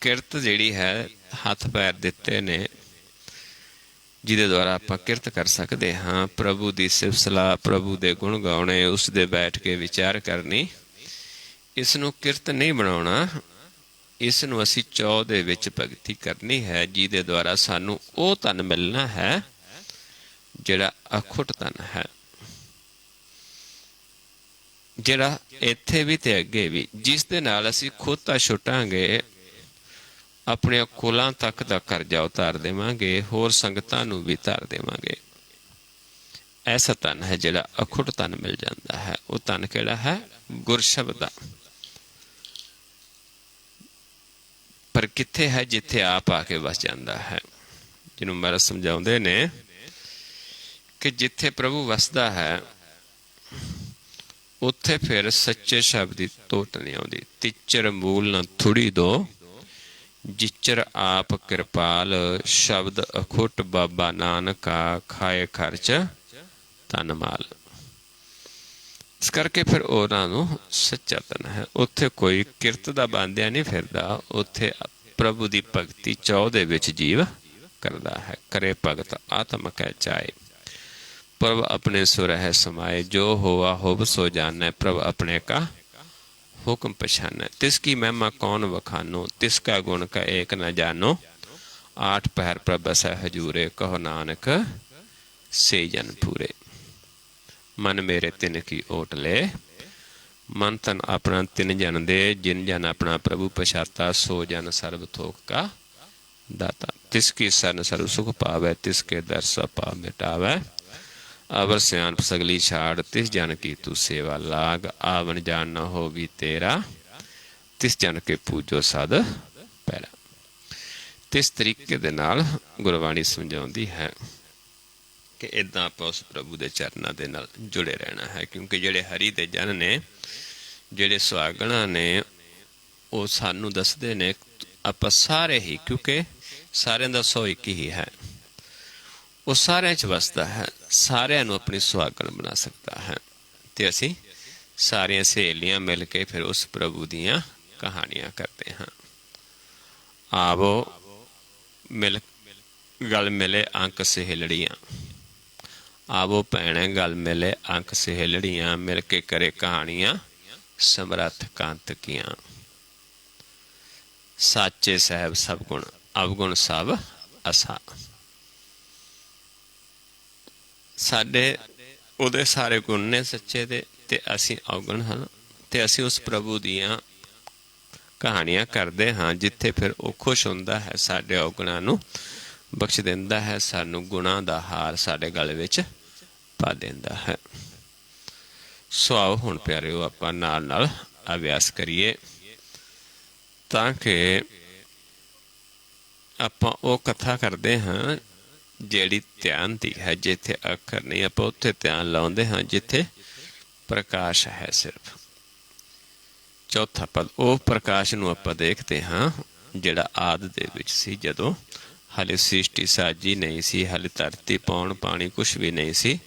ਕਿਰਤ ਜਿਹੜੀ ਹੈ ਹੱਥ ਪੈਰ ਦਿੱਤੇ ਨੇ ਜਿਹਦੇ ਦੁਆਰਾ ਆਪਾਂ ਕਿਰਤ ਕਰ ਸਕਦੇ ਹਾਂ। ਪ੍ਰਭੂ ਦੀ ਸਿਫਤ ਸਲਾਹ, ਪ੍ਰਭੂ ਦੇ ਗੁਣ ਗਾਉਣੇ, ਉਸ ਦੇ ਬੈਠ ਕੇ ਵਿਚਾਰ ਕਰਨੀ, ਇਸ ਨੂੰ ਕਿਰਤ ਨਹੀਂ ਬਣਾਉਣਾ। ਇਸ ਨੂੰ ਅਸੀਂ ਚੌ ਦੇ ਵਿੱਚ ਭਗਤੀ ਕਰਨੀ ਹੈ, ਜਿਹਦੇ ਦੁਆਰਾ ਸਾਨੂੰ ਉਹ ਧਨ ਮਿਲਣਾ ਹੈ ਜਿਹੜਾ ਅਖੁੱਟ ਧਨ ਹੈ, ਜਿਹੜਾ ਇੱਥੇ ਵੀ ਤੇ ਅੱਗੇ ਵੀ, ਜਿਸ ਦੇ ਨਾਲ ਅਸੀਂ ਖੁਦ ਤਾਂ ਛੁੱਟਾਂਗੇ, ਆਪਣੇ ਕੁਲਾਂ ਤੱਕ ਦਾ ਕਰਜ਼ਾ ਉਤਾਰ ਦੇਵਾਂਗੇ, ਹੋਰ ਸੰਗਤਾਂ ਨੂੰ ਵੀ ਧਾਰ ਦੇਵਾਂਗੇ। ਐਸਾ ਧਨ ਹੈ ਜਿਹੜਾ ਅਖੁੱਟ ਧਨ ਮਿਲ ਜਾਂਦਾ ਹੈ। ਉਹ ਧਨ ਕਿਹੜਾ ਹੈ? ਗੁਰਸ਼ਬਦ ਦਾ। ਪਰ ਕਿੱਥੇ ਹੈ? ਜਿੱਥੇ ਆਪ ਆ ਕੇ ਵਸ ਜਾਂਦਾ ਹੈ, ਜਿਹਨੂੰ ਮਹਾਰਾਜ ਸਮਝਾਉਂਦੇ ਨੇ ਕਿ ਜਿੱਥੇ ਪ੍ਰਭੂ ਵਸਦਾ ਹੈ ਉੱਥੇ ਫਿਰ ਸੱਚੇ ਸ਼ਬਦ ਦੀ ਤੋਟ ਨਹੀਂ ਆਉਂਦੀ। ਤਿਚਰ ਮੂਲ ਨਾ ਥੁੜੀ ਦੋ, ਜਿਚਰ ਆਪ ਕਿਰਪਾਲ, ਸ਼ਬਦ ਅਖੁੱਟ ਬਾਬਾ ਨਾਨਕਾ, ਖਾਏ ਖਰਚ ਧਨ ਮਾਲ। ਇਸ ਕਰਕੇ ਫਿਰ ਉਹਨਾਂ ਨੂੰ ਸੱਚਾ ਧਨ ਹੈ। ਉੱਥੇ ਕੋਈ ਕਿਰਤ ਦਾ ਬੰਦਿਆ ਨਹੀਂ ਫਿਰਦਾ, ਉੱਥੇ ਪ੍ਰਭੂ ਦੀ ਭਗਤੀ ਚੌ ਦੇ ਵਿੱਚ ਜੀਵ ਕਰਦਾ ਹੈ। ਕਰੇ ਭਗਤ ਆਤਮ ਕੈ ਚਾਏ, ਪ੍ਰਭ ਆਪਣੇ ਸੁ ਰਹਿ ਸਮਾਏ, ਜੋ ਹੋਆ ਹੋਵ ਸੋ ਜਾਨੈ, ਪ੍ਰਭ ਆਪਣੇ ਕਾ ਹੁਕਮ ਪਛਾਨੈ। ਤਿਸ ਕੀ ਮਹਿਮਾ ਕੌਣ ਵਖਾਨੋ, ਤਿਸ ਕਾ ਗੁਣ ਕਾ ਏਕ ਨ ਜਾਨੋ, ਆਠ ਪਹਿਰ ਪ੍ਰਭ ਬਸੈ ਹਜੂਰੇ, ਕਹੋ ਨਾਨਕ ਸੇ ਜਨ ਪੂਰੇ। ਮਨ ਮੇਰੇ ਤਿਨ ਕੀ ਓਟ ਲੈ, ਮਨ ਤਨ ਆਪਣਾ ਤਿਨ ਜਨ ਦੇ, ਜਿਨ ਜਨ ਆਪਣਾ ਪ੍ਰਭੂ ਪਛਾਤਾ, ਸੋ ਜਨ ਸਰਬ ਥੋਕ ਕਾ ਦਾਤਾ। ਤਿਸ ਕੀ ਸਰਨ ਸਰਬ ਸੁਖ ਪਾਵੈ, ਤਿਸ ਕੇ ਦਰ ਸਭ ਪਾਪ ਮਿਟਾਵੈ, ਅਵਰ ਸਿਆਣਪ ਸਗਲੀ ਛਾੜ, ਤਿਸ ਜਨ ਕੀ ਤੂੰ ਸੇਵਾ ਲਾਗ, ਆਵਨ ਜਾਣ ਨਾ ਹੋਵੀ ਤੇਰਾ, ਤਿਸ ਜਨ ਕੇ ਪੂਜੋ ਸਦ ਪਹਿਰਾ। ਤਿਸ ਤਰੀਕੇ ਦੇ ਨਾਲ ਗੁਰਬਾਣੀ ਸਮਝਾਉਂਦੀ ਹੈ ਕਿ ਇੱਦਾਂ ਆਪਾਂ ਉਸ ਪ੍ਰਭੂ ਦੇ ਚਰਨਾਂ ਦੇ ਨਾਲ ਜੁੜੇ ਰਹਿਣਾ ਹੈ, ਕਿਉਂਕਿ ਜਿਹੜੇ ਹਰੀ ਦੇ ਜਨ ਨੇ, ਜਿਹੜੇ ਸੁਹਾਗਣਾ ਨੇ, ਉਹ ਸਾਨੂੰ ਦੱਸਦੇ ਨੇ ਆਪਾਂ ਸਾਰੇ ਹੀ, ਕਿਉਂਕਿ ਸਾਰਿਆਂ ਦਾ ਸੋ ਇੱਕ ਹੀ ਹੈ, ਉਹ ਸਾਰਿਆਂ 'ਚ ਵਸਦਾ ਹੈ, ਸਾਰਿਆਂ ਨੂੰ ਆਪਣੀ ਸੁਹਾਗਣ ਬਣਾ ਸਕਦਾ ਹੈ। ਤੇ ਅਸੀਂ ਸਾਰੀਆਂ ਸਹੇਲੀਆਂ ਮਿਲ ਕੇ ਫਿਰ ਉਸ ਪ੍ਰਭੂ ਦੀਆਂ ਕਹਾਣੀਆਂ ਕਰਦੇ ਹਾਂ। ਆਵੋ ਮਿਲ ਗਲ ਮਿਲੇ ਅੰਕ ਸਹੇਲੜੀਆਂ, ਆਵੋ ਭੈਣੇ ਗਲ ਮਿਲੇ ਅੰਕ ਸਹੇਲੜੀਆਂ, ਮਿਲ ਕੇ ਕਰੇ ਕਹਾਣੀਆਂ ਸਮਰੱਥ ਕਾਂਤ ਕੀਆਂ। ਸਾਚੇ ਸਾਹਿਬ ਸਭ ਗੁਣ ਅਵਗੁਣ ਸਭ ਅਸਾ। ਸਾਡੇ ਉਹਦੇ ਸਾਰੇ ਗੁਣ ਨੇ ਸੱਚੇ ਦੇ, ਤੇ ਅਸੀਂ ਅਵਗੁਣ ਹਨ, ਤੇ ਅਸੀਂ ਉਸ ਪ੍ਰਭੂ ਦੀਆਂ ਕਹਾਣੀਆਂ ਕਰਦੇ ਹਾਂ, ਜਿੱਥੇ ਫਿਰ ਉਹ ਖੁਸ਼ ਹੁੰਦਾ ਹੈ, ਸਾਡੇ ਅਵਗੁਣਾਂ ਨੂੰ ਬਖਸ਼ ਦਿੰਦਾ ਹੈ, ਸਾਨੂੰ ਗੁਣਾਂ ਦਾ ਹਾਰ ਸਾਡੇ ਗਲ ਵਿੱਚ ਪਾ ਦਿੰਦਾ ਹੈ। ਸੋ ਆਓ ਹੁਣ ਪਿਆਰਿਓ ਆਪਾਂ ਨਾਲ ਨਾਲ ਅਭਿਆਸ ਕਰੀਏ, ਤਾਂ ਕਿ ਆਪਾਂ ਉਹ ਕਥਾ ਕਰਦੇ ਹਾਂ ਜਿਹੜੀ ਧਿਆਨ ਦੀ ਹੈ। ਜਿੱਥੇ ਅੱਖਰ ਨਹੀਂ ਆਪਾਂ ਉੱਥੇ ਧਿਆਨ ਲਾਉਂਦੇ ਹਾਂ, ਜਿੱਥੇ ਪ੍ਰਕਾਸ਼ ਹੈ ਸਿਰਫ। ਚੌਥਾ ਪਦ, ਉਹ ਪ੍ਰਕਾਸ਼ ਨੂੰ ਆਪਾਂ ਦੇਖਦੇ ਹਾਂ ਜਿਹੜਾ ਆਦਿ ਦੇ ਵਿੱਚ ਸੀ, ਜਦੋਂ ਹਾਲੇ ਸ੍ਰਿਸ਼ਟੀ ਸਾਜੀ ਨਹੀਂ ਸੀ, ਹਾਲੇ ਧਰਤੀ ਪੌਣ ਪਾਣੀ ਕੁਛ ਵੀ ਨਹੀਂ ਸੀ,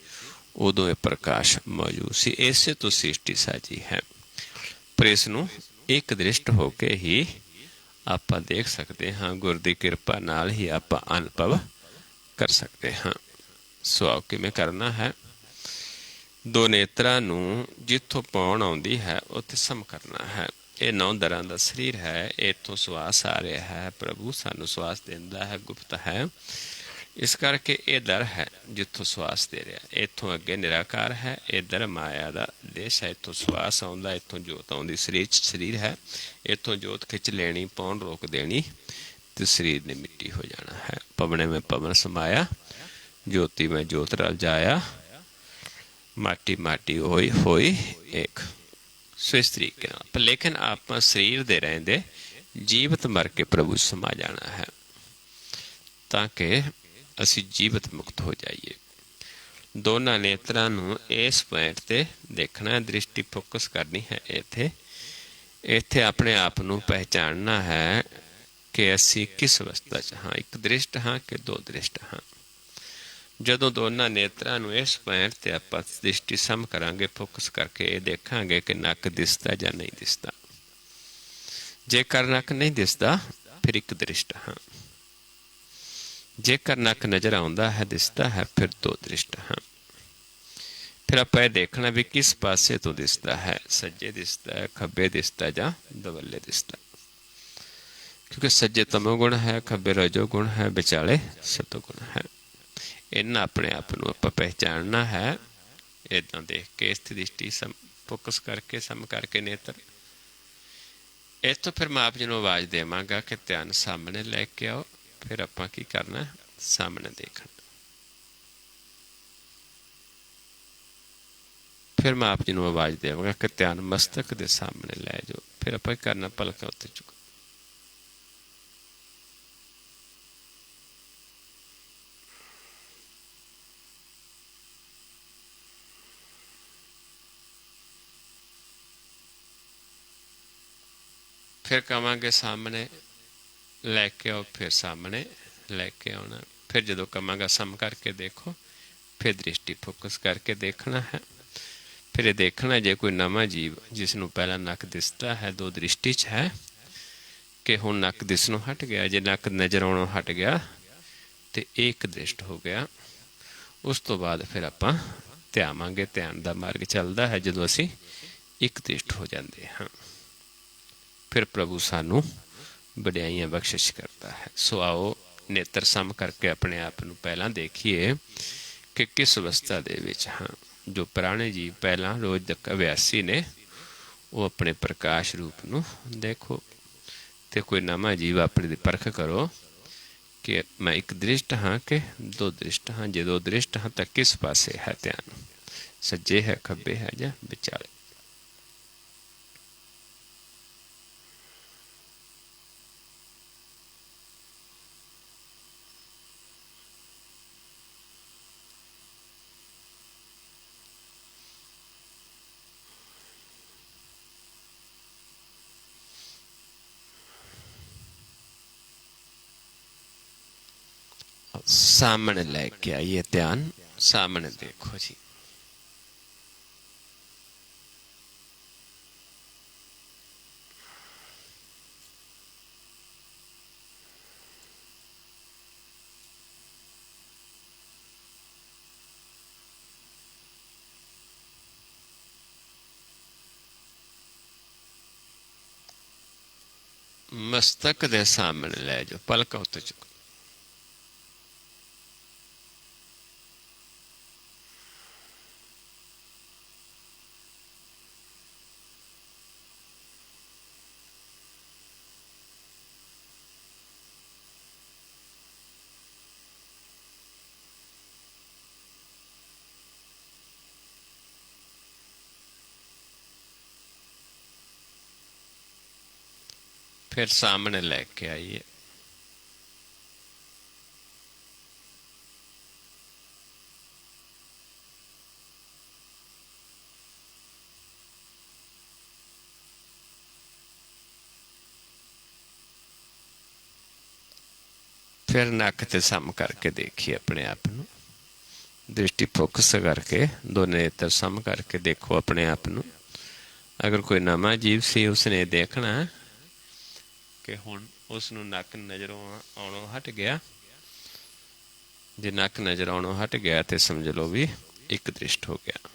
ਉਦੋਂ ਇਹ ਪ੍ਰਕਾਸ਼ ਮੌਜੂਦ ਸੀ। ਇਸੇ ਤੋਂ ਸ੍ਰਿਸ਼ਟੀ ਸਾਜੀ ਹੈ, ਪਰ ਇਸ ਨੂੰ ਇੱਕ ਦ੍ਰਿਸ਼ਟ ਹੋ ਕੇ ਹੀ ਆਪਾਂ ਦੇਖ ਸਕਦੇ ਹਾਂ। ਗੁਰ ਦੀ ਕਿਰਪਾ ਨਾਲ ਹੀ ਆਪਾਂ ਅਨੁਭਵ ਕਰ ਸਕਦੇ ਹਾਂ। ਸੋ ਆਓ ਕਿਵੇਂ ਕਰਨਾ ਹੈ? ਦੋ ਨੇਤਰਾਂ ਨੂੰ ਜਿੱਥੋਂ ਪਾਉਣ ਆਉਂਦੀ ਹੈ ਉੱਥੇ ਸਮ ਕਰਨਾ ਹੈ। ਇਹ 9 ਦਰਾਂ ਦਾ ਸਰੀਰ ਹੈ, ਇੱਥੋਂ ਸਵਾਸ ਆ ਰਿਹਾ ਹੈ, ਪ੍ਰਭੂ ਸਾਨੂੰ ਸਵਾਸ ਦਿੰਦਾ ਹੈ, ਗੁਪਤ ਹੈ, ਇਸ ਕਰਕੇ ਇਹ ਦਰ ਹੈ ਜਿੱਥੋਂ ਸਵਾਸ ਦੇ ਰਿਹਾ। ਇੱਥੋਂ ਅੱਗੇ ਨਿਰਾਕਾਰ ਹੈ, ਇੱਧਰ ਮਾਇਆ ਦਾ ਦੇਸ਼ ਹੈ, ਇੱਥੋਂ ਸਵਾਸ ਆਉਂਦਾ, ਇੱਥੋਂ ਜੋਤ ਆਉਂਦੀ। ਸਰੀਰ 'ਚ ਸਰੀਰ ਹੈ, ਇੱਥੋਂ ਜੋਤ ਖਿੱਚ ਲੈਣੀ, ਪੌਣ ਰੋਕ ਦੇਣੀ, ਤੇ ਸਰੀਰ ਨੇ ਮਿੱਟੀ ਹੋ ਜਾਣਾ ਹੈ। ਪਵਨੇ ਮੈਂ ਪਵਨ ਸਮਾਇਆ, ਜੋਤੀ ਮੈਂ ਜੋਤ ਰਲ ਜਾਇਆ, ਮਾਟੀ ਮਾਟੀ ਹੋਈ ਹੋਈ ਇੱਕ। ਸੋ ਇਸ ਤਰੀਕੇ ਨਾਲ, ਪਰ ਲੇਕਿਨ ਆਪਾਂ ਸਰੀਰ ਦੇ ਰਹਿੰਦੇ ਜੀਵਤ ਮਰ ਕੇ ਪ੍ਰਭੂ ਸਮਾ ਜਾਣਾ ਹੈ। ਤਾਂ ਕਿ ਅਸੀਂ ਜੀਵਤ ਮੁਕਤ ਹੋ ਜਾਈਏ। ਦੋਨਾਂ ਨੇਤਰਾਂ ਨੂੰ ਇਸ ਪੁਆਇੰਟ ਤੇ ਦੇਖਣਾ, ਦ੍ਰਿਸ਼ਟੀ ਫੋਕਸ ਕਰਨੀ ਹੈ। ਇੱਥੇ ਆਪਣੇ ਆਪ ਨੂੰ ਪਹਿਚਾਨਣਾ ਹੈ ਕਿ ਅਸੀਂ ਕਿਸ ਅਵਸਥਾ 'ਚ ਹਾਂ, ਇੱਕ ਦ੍ਰਿਸ਼ਟ ਹਾਂ ਕਿ ਦੋ ਦ੍ਰਿਸ਼ਟ ਹਾਂ। ਜਦੋਂ ਦੋਨਾਂ ਨੇਤਰਾਂ ਨੂੰ ਇਸ ਪੁਆਇੰਟ ਤੇ ਆਪਾਂ ਦ੍ਰਿਸ਼ਟੀ ਸਮ ਕਰਾਂਗੇ, ਫੋਕਸ ਕਰਕੇ ਇਹ ਦੇਖਾਂਗੇ ਕਿ ਨੱਕ ਦਿਸਦਾ ਜਾਂ ਨਹੀਂ ਦਿਸਦਾ। ਜੇਕਰ ਨੱਕ ਨਹੀਂ ਦਿਸਦਾ ਫਿਰ ਇੱਕ ਦ੍ਰਿਸ਼ਟ ਹਾਂ, ਜੇਕਰ ਨੱਕ ਨਜ਼ਰ ਆਉਂਦਾ ਹੈ, ਦਿਸਦਾ ਹੈ, ਫਿਰ ਦੋ ਦ੍ਰਿਸ਼ਟ ਹਾਂ। ਫਿਰ ਆਪਾਂ ਇਹ ਦੇਖਣਾ ਵੀ ਕਿਸ ਪਾਸੇ ਤੋਂ ਦਿਸਦਾ ਹੈ, ਸੱਜੇ ਦਿਸਦਾ ਹੈ, ਖੱਬੇ ਦਿਸਦਾ ਜਾਂ ਦਵੱਲੇ ਦਿਸਦਾ। ਕਿਉਂਕਿ ਸੱਜੇ ਤਮੋਗੁਣ ਹੈ, ਖੱਬੇ ਰਜੋਗੁਣ ਹੈ, ਵਿਚਾਲੇ ਸਤੋਗੁਣ ਹੈ। ਇਹਨਾਂ ਆਪਣੇ ਆਪ ਨੂੰ ਆਪਾਂ ਪਹਿਚਾਨਣਾ ਹੈ। ਇੱਦਾਂ ਦੇਖ ਕੇ ਇਸ ਦ੍ਰਿਸ਼ਟੀ ਫੋਕਸ ਕਰਕੇ ਸਮ ਕਰਕੇ ਨੇਤਰ। ਇੱਥੋਂ ਫਿਰ ਮੈਂ ਆਪ ਜੀ ਨੂੰ ਆਵਾਜ਼ ਦੇਵਾਂਗਾ ਕਿ ਧਿਆਨ ਸਾਹਮਣੇ ਲੈ ਕੇ ਆਓ। ਫਿਰ ਆਪਾਂ ਕੀ ਕਰਨਾ, ਸਾਹਮਣੇ ਦੇਖਣਾ। ਫਿਰ ਮੈਂ ਆਪ ਜੀ ਨੂੰ ਆਵਾਜ਼ ਦੇਵਾਂਗਾ ਕਿ ਧਿਆਨ ਮਸਤਕ ਦੇ ਸਾਹਮਣੇ ਲੈ ਜਾਓ। ਫਿਰ ਆਪਾਂ ਕੀ ਕਰਨਾ, ਪਲਕਾਂ ਉੱਤੇ ਚੁੱਕ। ਫਿਰ ਕਵਾਂਗੇ ਸਾਹਮਣੇ ਲੈ ਕੇ ਆਓ, ਫਿਰ ਸਾਹਮਣੇ ਲੈ ਕੇ ਆਉਣਾ। ਫਿਰ ਜਦੋਂ ਕਵਾਂਗਾ ਸਮ ਕਰਕੇ ਦੇਖੋ, ਫਿਰ ਦ੍ਰਿਸ਼ਟੀ ਫੋਕਸ ਕਰਕੇ ਦੇਖਣਾ ਹੈ। ਫਿਰ ਇਹ ਦੇਖਣਾ ਜੇ ਕੋਈ ਨਵਾਂ ਜੀਵ ਜਿਸ ਨੂੰ ਪਹਿਲਾਂ ਨੱਕ ਦਿਸਦਾ ਹੈ, ਦੋ ਦ੍ਰਿਸ਼ਟੀ 'ਚ ਹੈ, ਕਿ ਹੁਣ ਨੱਕ ਦਿਸਣੋਂ ਹਟ ਗਿਆ। ਜੇ ਨੱਕ ਨਜ਼ਰ ਆਉਣੋਂ ਹਟ ਗਿਆ ਤੇ ਇਹ ਇੱਕ ਦ੍ਰਿਸ਼ਟ ਹੋ ਗਿਆ। ਉਸ ਤੋਂ ਬਾਅਦ ਫਿਰ ਆਪਾਂ ਧਿਆਵਾਂਗੇ। ਧਿਆਨ ਦਾ ਮਾਰਗ ਚੱਲਦਾ ਹੈ ਜਦੋਂ ਅਸੀਂ ਇੱਕ ਦ੍ਰਿਸ਼ਟ ਹੋ ਜਾਂਦੇ ਹਾਂ। ਫਿਰ ਪ੍ਰਭੂ ਸਾਨੂੰ ਵਡਿਆਈਆਂ ਬਖਸ਼ਿਸ਼ ਕਰਦਾ ਹੈ। ਸੋ ਆਓ ਨੇਤਰ ਸਮ ਕਰਕੇ ਆਪਣੇ ਆਪ ਨੂੰ ਪਹਿਲਾਂ ਦੇਖੀਏ ਕਿ ਕਿਸ ਅਵਸਥਾ ਦੇ ਵਿੱਚ ਹਾਂ। ਜੋ ਪੁਰਾਣੇ ਜੀਵ ਪਹਿਲਾਂ ਰੋਜ਼ ਤੱਕ ਅਭਿਆਸੀ ਨੇ, ਉਹ ਆਪਣੇ ਪ੍ਰਕਾਸ਼ ਰੂਪ ਨੂੰ ਦੇਖੋ। ਤੇ ਕੋਈ ਨਵਾਂ ਜੀਵ ਆਪਣੀ ਦੀ ਪਰਖ ਕਰੋ ਕਿ ਮੈਂ ਇੱਕ ਦ੍ਰਿਸ਼ਟ ਹਾਂ ਕਿ ਦੋ ਦ੍ਰਿਸ਼ਟ ਹਾਂ। ਜੇ ਦੋ ਦ੍ਰਿਸ਼ਟ ਹਾਂ ਤਾਂ ਕਿਸ ਪਾਸੇ ਹੈ ਧਿਆਨ, ਸੱਜੇ ਹੈ, ਖੱਬੇ ਹੈ ਜਾਂ ਵਿਚਾਲੇ। सामने लेके आइए, ध्यान सामने देखो जी। मस्तक दे सामने ले जाओ, पलक उत्ते चुको। फिर सामने लेके आइए। फिर नक ते सम करके देखिए अपने आप ਨੂੰ। दृष्टि फोकस करके दो नेत्र सम करके देखो अपने आप ਨੂੰ। अगर कोई नवा जीव सी उसने देखना कि हुण उसनूं नक नज़रों आउणों हट गया। जे नक नज़र आउणों हट गया तो समझ लो भी एक दृष्ट हो गया।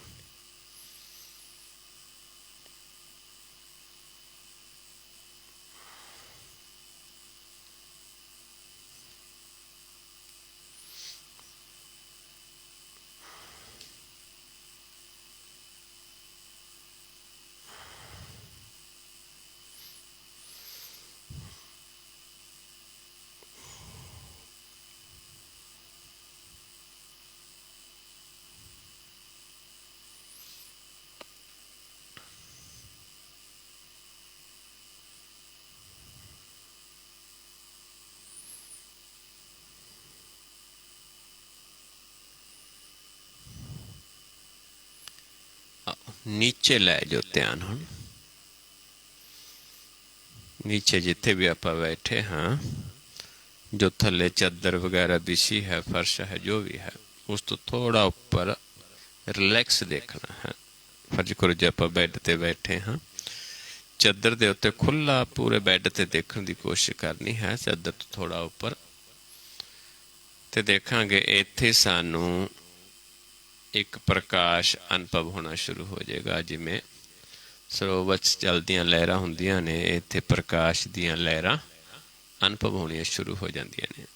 नीचे लै जो ध्यान हुण। नीचे जिथे भी आप बैठे हाँ, जो थले चादर वगैरह बिछी है, फर्श है, जो भी है, उस तो थोड़ा ऊपर रिलैक्स देखना है। फर्ज करो जो आप बैड ते बैठे हाँ, चादर दे उत्ते खुला पूरे बैड ते देखने की कोशिश करनी है, चादर तो थोड़ा ऊपर। ते देखांगे इत्थे सानू एक प्रकाश अनुभव होना शुरू हो जाएगा, जिमें ਸਰੋਵਰ 'ਚ ਚੱਲਦੀਆਂ ਲਹਿਰਾਂ ਹੁੰਦੀਆਂ ਨੇ, ਇੱਥੇ ਪ੍ਰਕਾਸ਼ ਦੀਆਂ ਲਹਿਰਾਂ ਅਨੁਭਵ ਹੋਣੀਆਂ ਸ਼ੁਰੂ ਹੋ ਜਾਂਦੀਆਂ ਨੇ।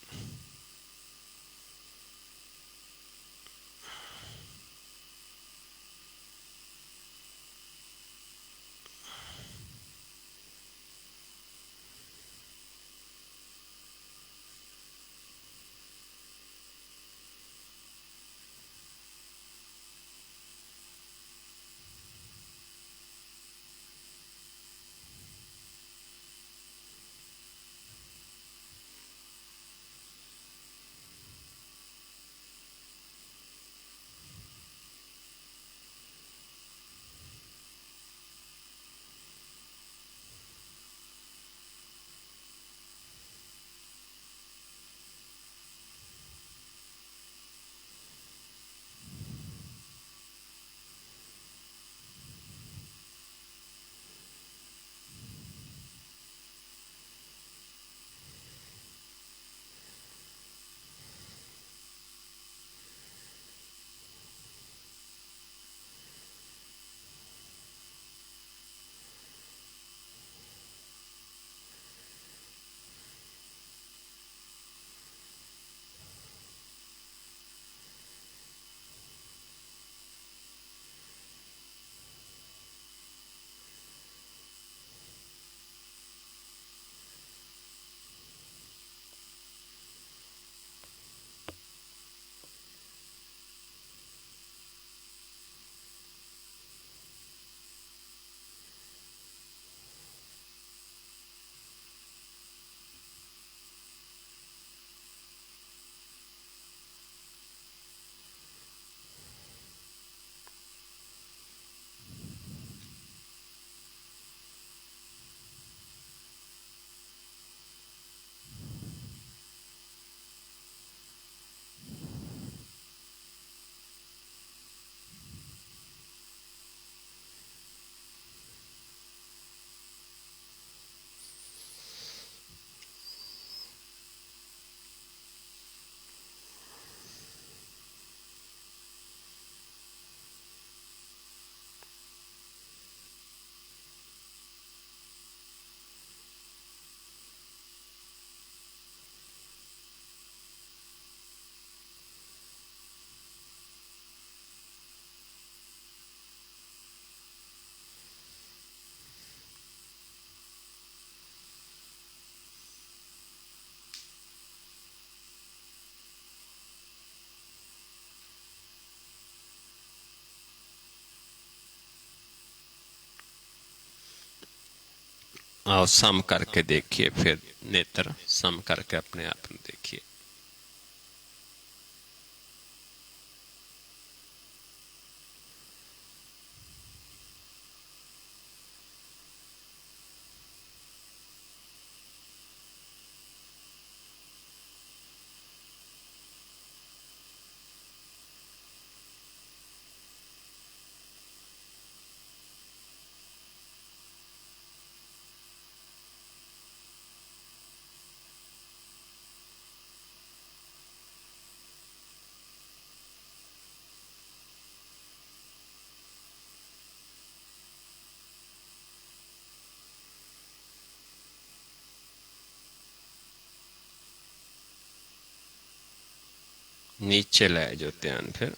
आओ सम करके देखिए, फिर नेत्र सम करके अपने आप में देखिए। नीचे लै जो ध्यान फिर।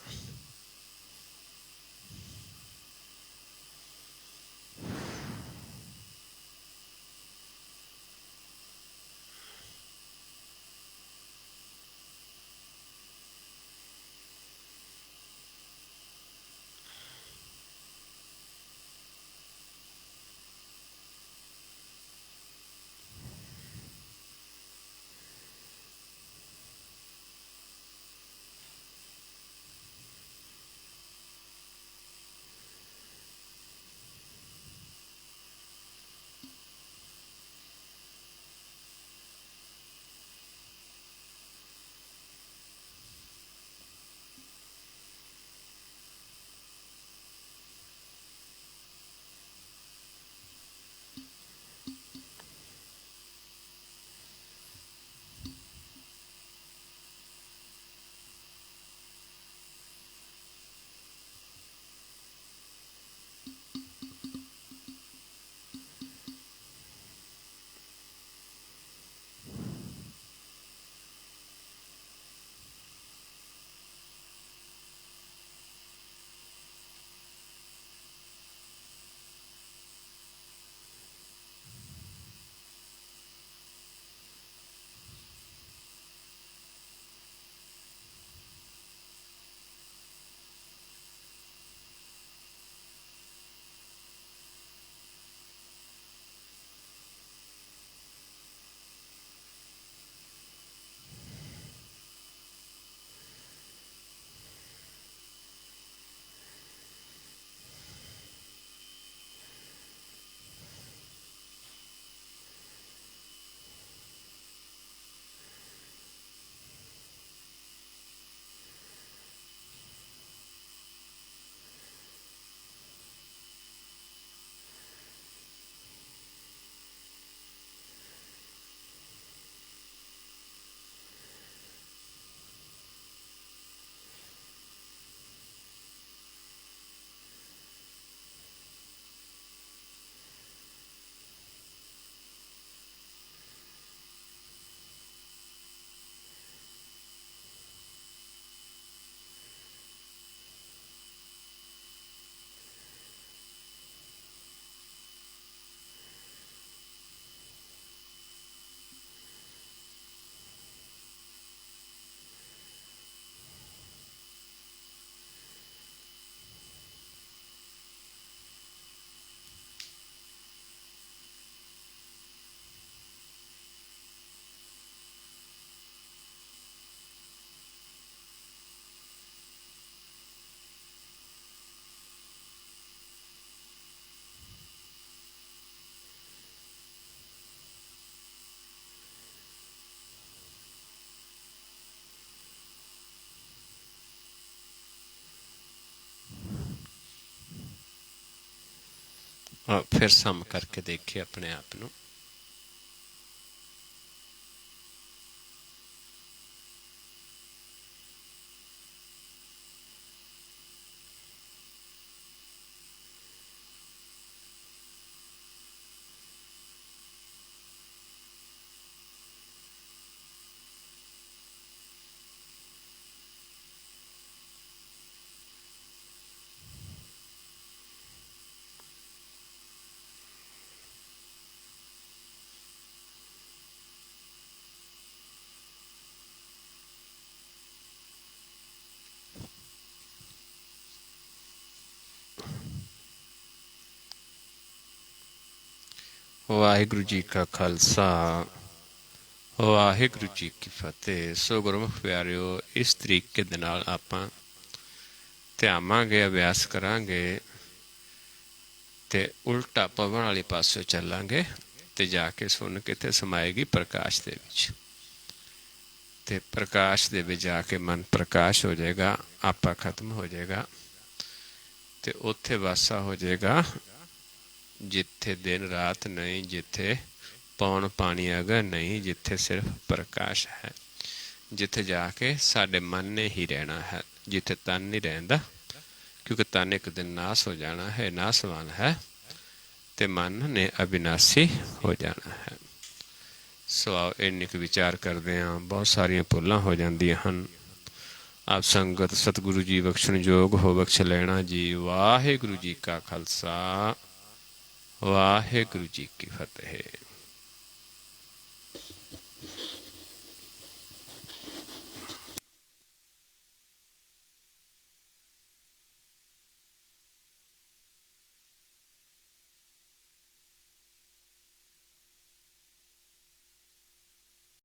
फिर सम करके देखिए अपने आप ਨੂੰ। ਵਾਹਿਗੁਰੂ ਜੀ ਕਾ ਖਾਲਸਾ ਵਾਹਿਗੁਰੂ ਜੀ ਕੀ ਫਤਿਹ। ਸੋ ਗੁਰਮੁਖ ਪਿਆਰਿਓ, ਇਸ ਤਰੀਕੇ ਦੇ ਨਾਲ ਆਪਾਂ ਧਿਆਵਾਂਗੇ, ਅਭਿਆਸ ਕਰਾਂਗੇ ਤੇ ਉਲਟਾ ਪਵਨ ਵਾਲੇ ਪਾਸੇ ਚੱਲਾਂਗੇ ਤੇ ਜਾ ਕੇ ਸੁਣ ਕਿਤੇ ਸਮਾਏਗੀ ਪ੍ਰਕਾਸ਼ ਦੇ ਵਿੱਚ। ਤੇ ਪ੍ਰਕਾਸ਼ ਦੇ ਵਿੱਚ ਜਾ ਕੇ ਮਨ ਪ੍ਰਕਾਸ਼ ਹੋ ਜਾਏਗਾ, ਆਪਾ ਖਤਮ ਹੋ ਜਾਏਗਾ ਤੇ ਉੱਥੇ ਵਾਸਾ ਹੋ ਜਾਏਗਾ ਜਿੱਥੇ ਦਿਨ ਰਾਤ ਨਹੀਂ, ਜਿੱਥੇ ਪੌਣ ਪਾਣੀ ਅਗਰ ਨਹੀਂ, ਜਿੱਥੇ ਸਿਰਫ ਪ੍ਰਕਾਸ਼ ਹੈ, ਜਿੱਥੇ ਜਾ ਕੇ ਸਾਡੇ ਮਨ ਨੇ ਹੀ ਰਹਿਣਾ ਹੈ, ਜਿੱਥੇ ਤਨ ਨਹੀਂ ਰਹਿੰਦਾ, ਕਿਉਂਕਿ ਤਨ ਇੱਕ ਦਿਨ ਨਾਸ ਹੋ ਜਾਣਾ ਹੈ, ਨਾਸਵਾਨ ਹੈ, ਤੇ ਮਨ ਨੇ ਅਬਿਨਾਸੀ ਹੋ ਜਾਣਾ ਹੈ। ਸੋ ਆਓ ਇੰਨੀ ਕੁ ਵਿਚਾਰ ਕਰਦੇ ਹਾਂ। ਬਹੁਤ ਸਾਰੀਆਂ ਭੁੱਲਾਂ ਹੋ ਜਾਂਦੀਆਂ ਹਨ। ਆਪ ਸੰਗਤ ਸਤਿਗੁਰੂ ਜੀ ਬਖਸ਼ਣ ਯੋਗ ਹੋ ਬਖਸ਼ ਲੈਣਾ ਜੀ। ਵਾਹਿਗੁਰੂ ਜੀ ਕਾ ਖਾਲਸਾ ਵਾਹਿਗੁਰੂ ਜੀ ਕੀ ਫਤਿਹ।